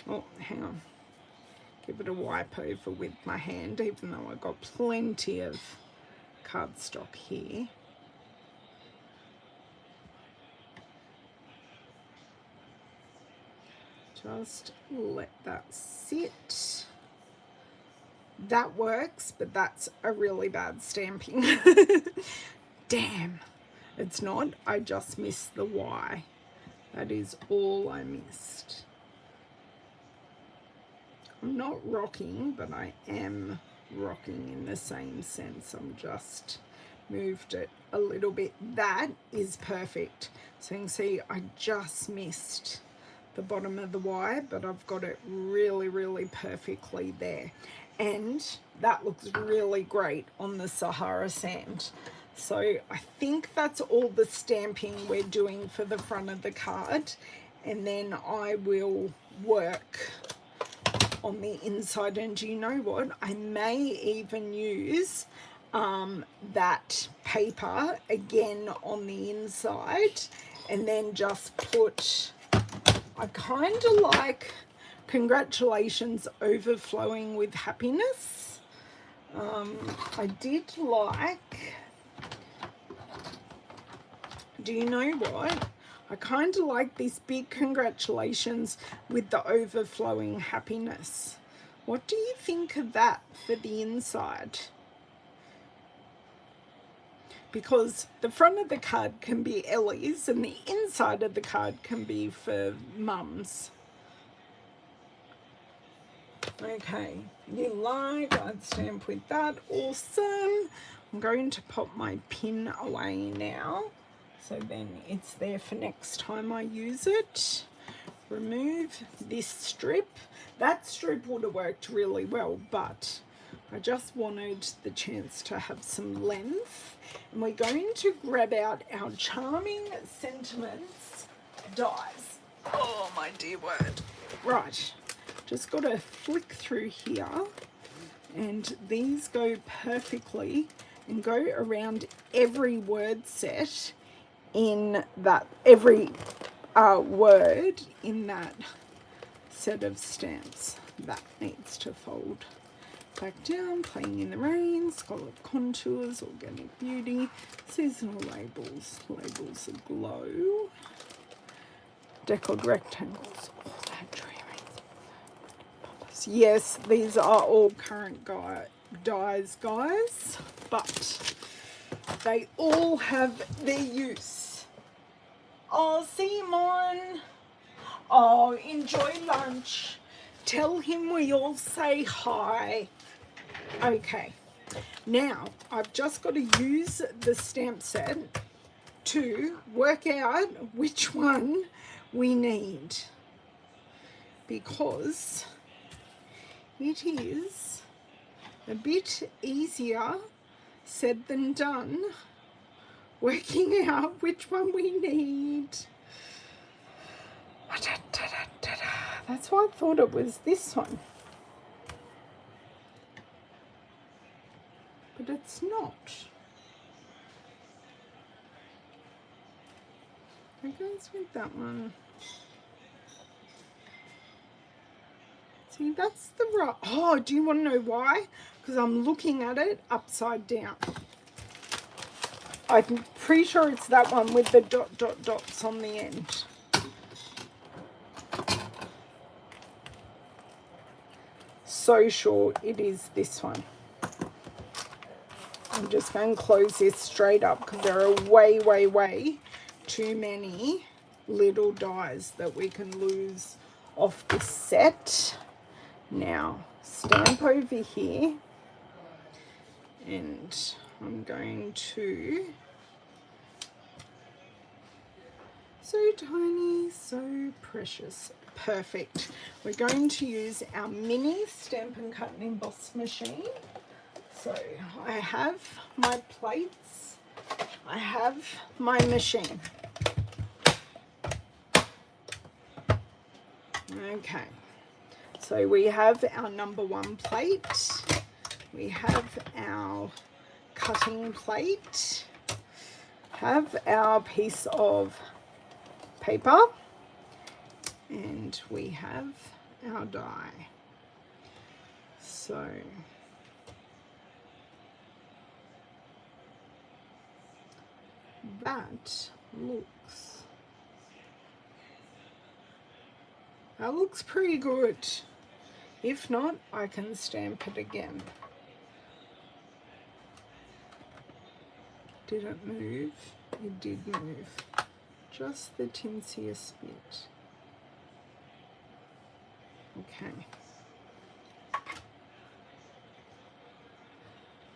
Oh, hang on. Give it a wipe over with my hand, even though I've got plenty of cardstock here. Just let that sit. That works, but that's a really bad stamping. Damn. It's not. I just missed the Y. That is all I missed. I'm not rocking, but I am rocking in the same sense. I'm just moved it a little bit. That is perfect. So you can see I just missed the bottom of the Y, but I've got it really, really perfectly there. And that looks really great on the Sahara sand. So I think that's all the stamping we're doing for the front of the card. And then I will work on the inside. And do you know what? I may even use that paper again on the inside, and then just put, I kind of like congratulations overflowing with happiness. I did like, do you know what? I kind of like this big congratulations with the overflowing happiness. What do you think of that for the inside? Because the front of the card can be Ellie's and the inside of the card can be for Mum's. Okay, you like, I'd stamp with that, awesome. I'm going to pop my pin away now, so then it's there for next time I use it. Remove this strip. That strip would have worked really well, but I just wanted the chance to have some length. And we're going to grab out our Charming Sentiments dies. Oh my dear word. Right, just got to flick through here And these go perfectly and go around every word set in that, every word in that set of stamps. That needs to fold back down. Playing in the Rain, Scallop Contours, Organic Beauty, Seasonal Labels, Labels Aglow, Deckled Rectangles, all that dreary. Yes, these are all current dies, guys, but they all have their use. Oh, Simon. Oh, enjoy lunch. Tell him we all say hi. Okay, now I've just got to use the stamp set to work out which one we need, because it is a bit easier said than done working out which one we need. That's why I thought it was this one, but it's not. It goes with that one. See, that's the right. Oh, do you want to know why? Because I'm looking at it upside down. I'm pretty sure it's that one with the dots on the end. So sure it is this one. I'm just going to close this straight up because there are way too many little dies that we can lose off this set. Now, stamp over here, and I'm going to, so tiny, so precious, perfect. We're going to use our mini Stampin' Cut and Emboss machine. So I have my plates, I have my machine. Okay, so we have our number 1 plate, we have our cutting plate, have our piece of paper, and we have our die. So that looks pretty good. If not, I can stamp it again. Did it move? It did move. Just the tinsiest bit. Okay.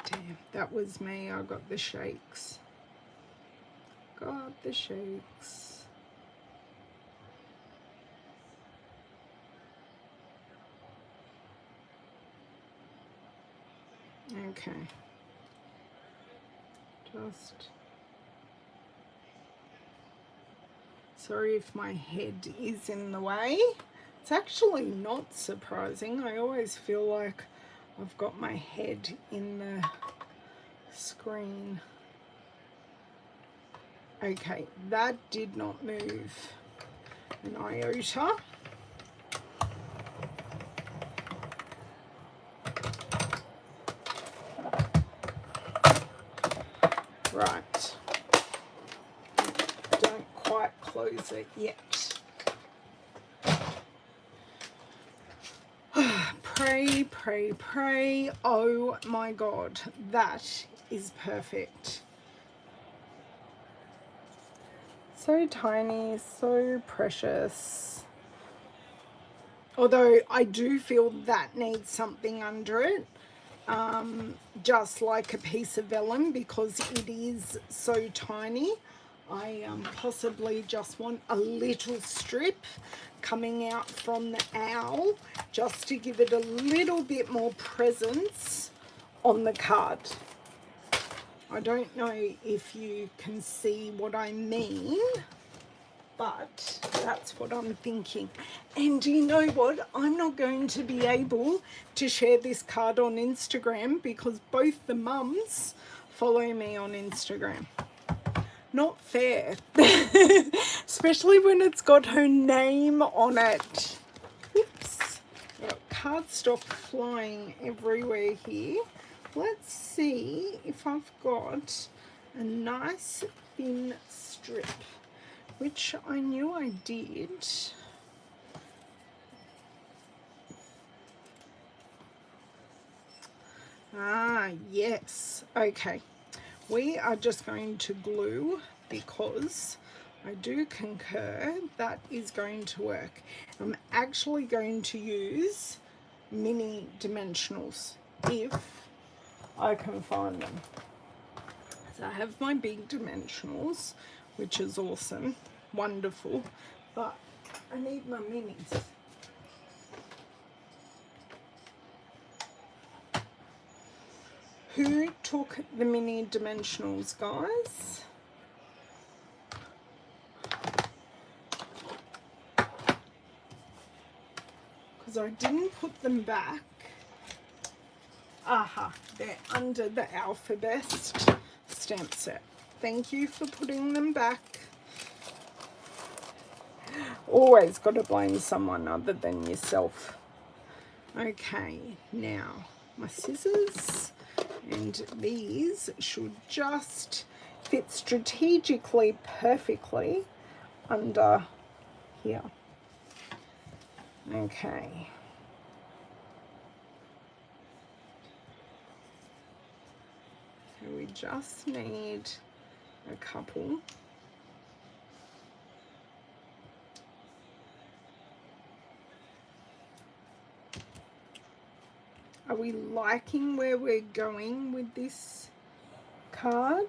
Damn, that was me. I got the shakes. Got the shakes. Okay. Just sorry if my head is in the way. It's actually not surprising. I always feel like I've got my head in the screen. Okay, that did not move an iota. Right. Don't quite close it yet. Pray, pray, pray. Oh my God, that is perfect. So tiny, so precious. Although I do feel that needs something under it, just like a piece of vellum, because it is so tiny. I possibly just want a little strip coming out from the owl just to give it a little bit more presence on the card. I don't know if you can see what I mean. but that's what I'm thinking. And you know what? I'm not going to be able to share this card on Instagram because both the mums follow me on Instagram. Not fair. Especially when it's got her name on it. Oops. I've got cardstock flying everywhere here. Let's see if I've got a nice thin strip, which I knew I did. Ah, yes. Okay. We are just going to glue because I do concur that is going to work. I'm actually going to use mini dimensionals if I can find them. So I have my big dimensionals, which is awesome, wonderful, but I need my minis. Who took the mini dimensionals, guys? Because I didn't put them back. Aha, they're under the alphabet stamp set. Thank you for putting them back. Always got to blame someone other than yourself. Okay, now my scissors, and these should just fit strategically perfectly under here. Okay. So we just need a couple. Are we liking where we're going with this card?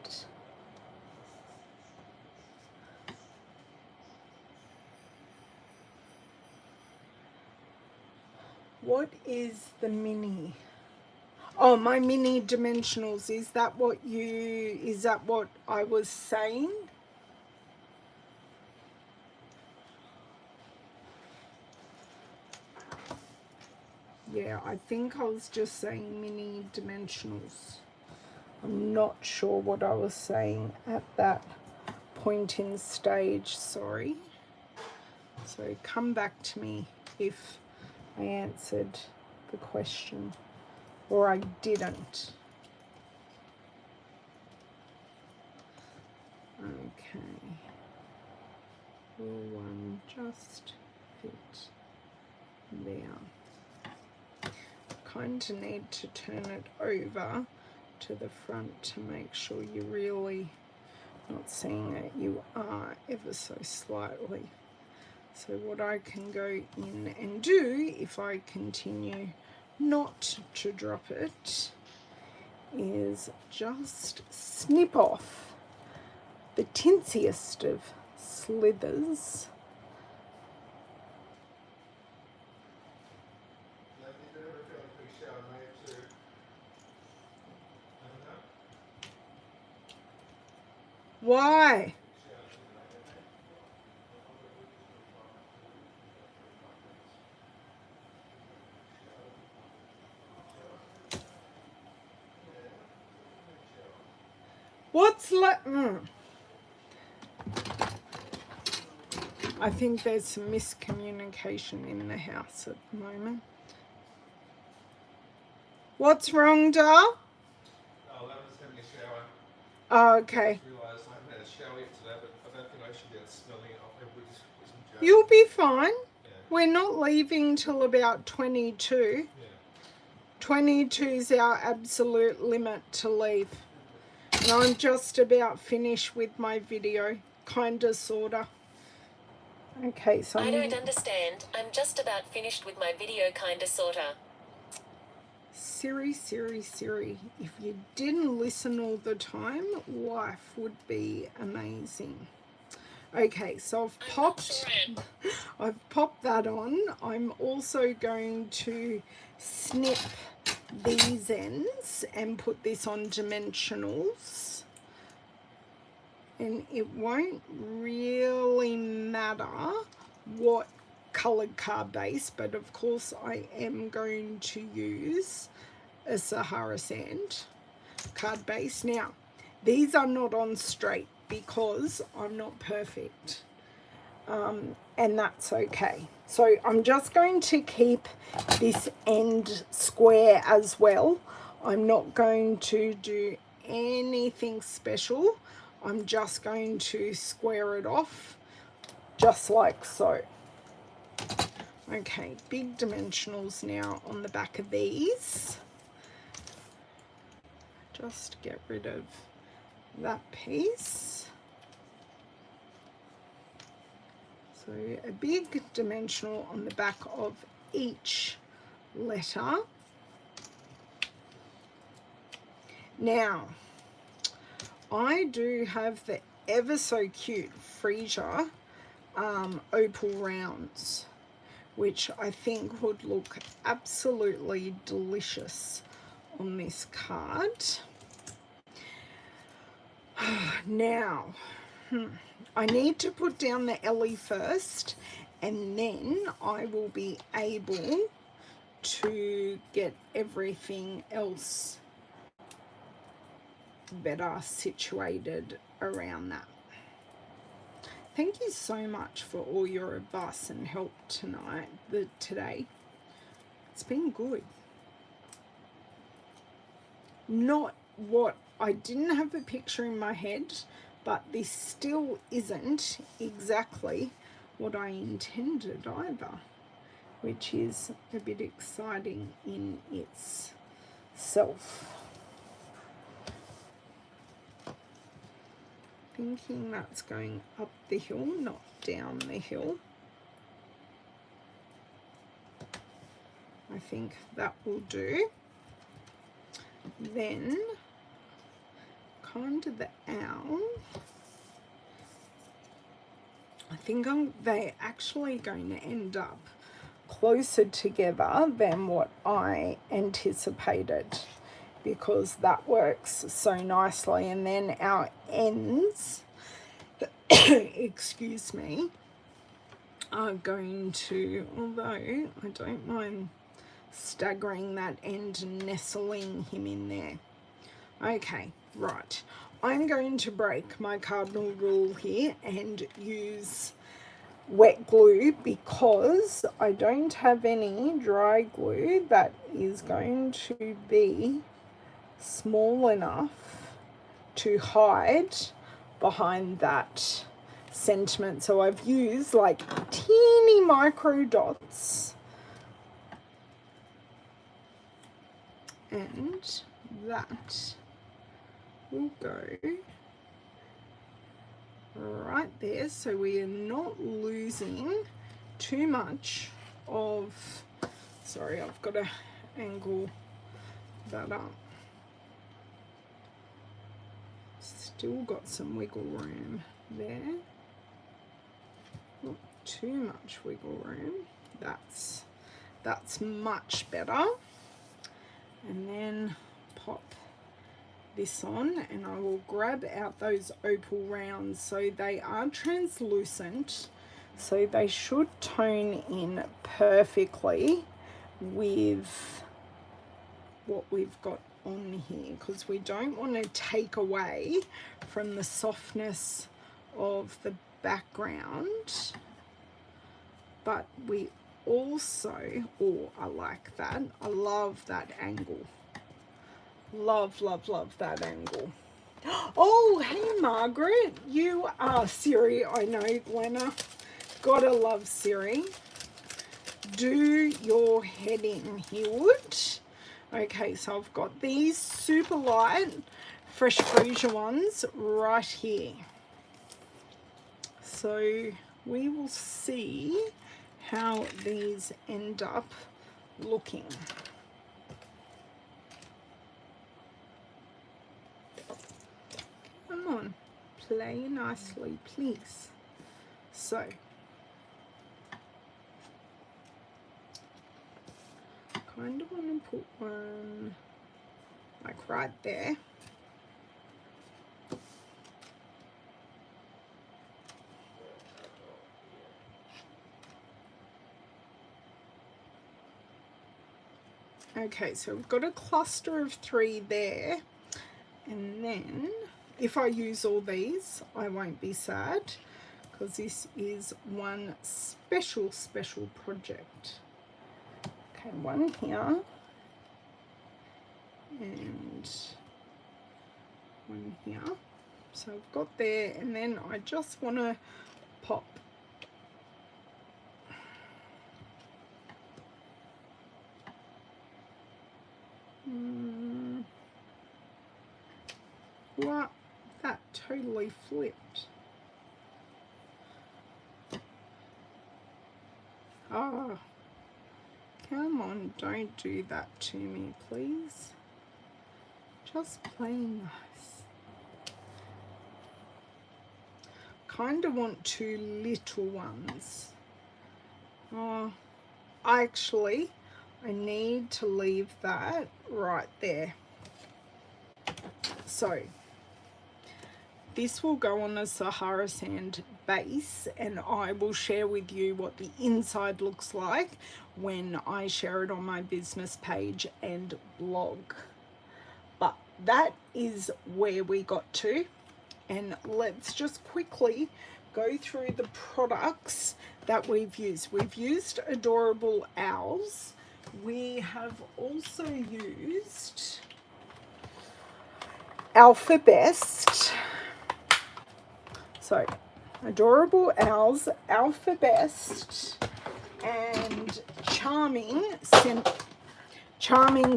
What is the mini? Oh, my mini dimensionals. Is that what I was saying? Yeah, I think I was just saying mini dimensionals. I'm not sure what I was saying at that point in stage, sorry. So come back to me if I answered the question or I didn't. Okay. Will one just fit there? Kind of need to turn it over to the front to make sure you're really not seeing it. You are ever so slightly. So what I can go in and do if I continue not to drop it is just snip off the tinsiest of slithers. Why? What's I think there's some miscommunication in the house at the moment. What's wrong, Dar? Oh, I was having a shower. Oh, okay. I realised I haven't had a shower yet today, but I don't think I should get smelling it off with some jar. You'll be fine. Yeah. We're not leaving till about 22. Yeah. 22 is our absolute limit to leave. And I'm just about finished with my video. Kinda, sorta. Okay, so I don't understand. I'm just about finished with my video, kinda, sorta. Siri. If you didn't listen all the time, life would be amazing. Okay, so I've popped that on. I'm also going to snip these ends and put this on dimensionals. And it won't really matter what coloured card base, but of course I am going to use a Sahara Sand card base. Now, these are not on straight because I'm not perfect, and that's okay. So I'm just going to keep this end square as well. I'm not going to do anything special. I'm just going to square it off just like so. Okay, big dimensionals now on the back of these. Just get rid of that piece. So a big dimensional on the back of each letter. Now, I do have the ever so cute freesia opal rounds, which I think would look absolutely delicious on this card. Now, I need to put down the Ellie first, and then I will be able to get everything else better situated around that. Thank you so much for all your advice and help today. It's been good. Not what I didn't have a picture in my head, but this still isn't exactly what I intended either, which is a bit exciting in itself. Thinking that's going up the hill, not down the hill. I think that will do. Then kind of the owl. I think they're actually going to end up closer together than what I anticipated, because that works so nicely. And then our ends, excuse me, are going to, although I don't mind staggering that end and nestling him in there. Okay, right. I'm going to break my cardinal rule here and use wet glue, because I don't have any dry glue that is going to be small enough to hide behind that sentiment. So I've used like teeny micro dots, and that will go right there, so we are not losing too much of, sorry, I've got to angle that up. Still got some wiggle room there. Not too much wiggle room. That's much better. And then pop this on, and I will grab out those opal rounds. So they are translucent, so they should tone in perfectly with what we've got on here, because we don't want to take away from the softness of the background, but we also, oh, I like that. I love that angle. Love, love, love that angle. Oh, hey, Margaret. You are Siri. I know, Glenna. Gotta love Siri. Do your head in, Herewood. Okay, so I've got these super light Fresh Freesia ones right here. So we will see how these end up looking. Come on, play nicely, please. So kind of want to put one like right there. Okay, so we've got a cluster of 3 there, and then if I use all these, I won't be sad, because this is one special project. Okay, one here, and one here. So I've got there, and then I just want to pop what? That totally flipped. Oh, come on, don't do that to me, please. Just play nice. Kind of want 2 little ones. Oh, I need to leave that right there. So this will go on a Sahara sand base, and I will share with you what the inside looks like when I share it on my business page and blog. But that is where we got to, and let's just quickly go through the products that we've used. We've used adorable owls. We have also used Alphabest. So adorable owls, Alphabest, and charming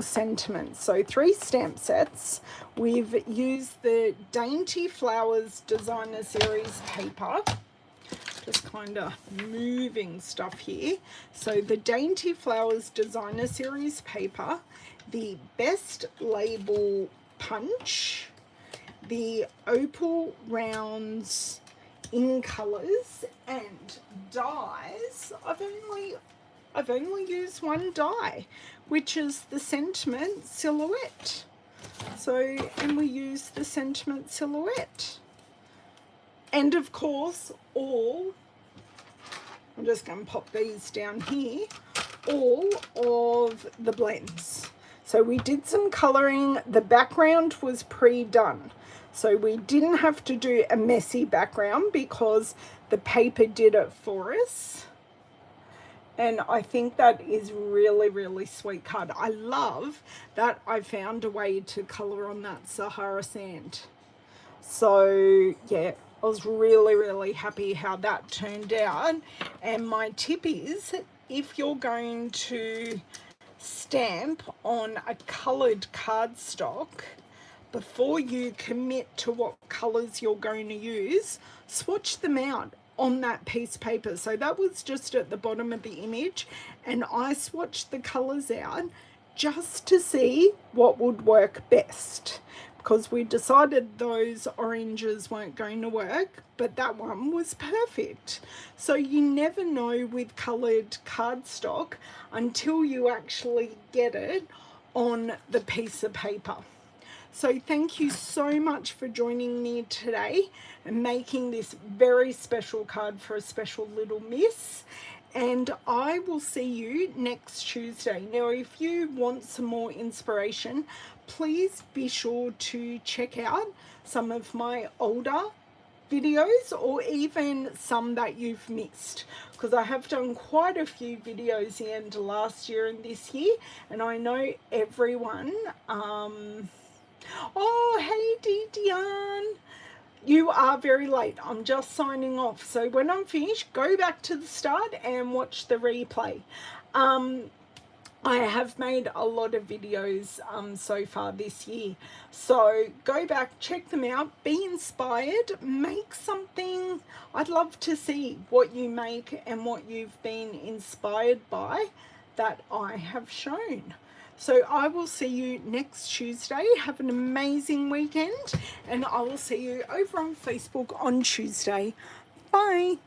sentiments. So 3 stamp sets. We've used the Dainty Flowers Designer Series paper. Just kind of moving stuff here. So the Dainty Flowers Designer Series paper, the Best Label Punch, the Opal Rounds in colours, and dies. I've only used 1 die, which is the Sentiment Silhouette. So, and we use the Sentiment Silhouette. And of course, I'm just going to pop these down here, all of the blends. So we did some colouring. The background was pre-done. So we didn't have to do a messy background because the paper did it for us. And I think that is really, really sweet card. I love that I found a way to colour on that Sahara sand. So yeah, I was really, really happy how that turned out. And my tip is, if you're going to stamp on a coloured cardstock, before you commit to what colours you're going to use, swatch them out on that piece of paper. So that was just at the bottom of the image, and I swatched the colours out just to see what would work best, because we decided those oranges weren't going to work, but that one was perfect. So you never know with coloured cardstock until you actually get it on the piece of paper. So thank you so much for joining me today and making this very special card for a special little miss. And I will see you next Tuesday. Now, if you want some more inspiration, please be sure to check out some of my older videos, or even some that you've missed, because I have done quite a few videos the end of last year and this year, and I know everyone oh, hey Didiane, you are very late. I'm just signing off. So when I'm finished, go back to the start and watch the replay. I have made a lot of videos so far this year. So go back, check them out, be inspired, make something. I'd love to see what you make and what you've been inspired by that I have shown. So I will see you next Tuesday. Have an amazing weekend, and I will see you over on Facebook on Tuesday. Bye.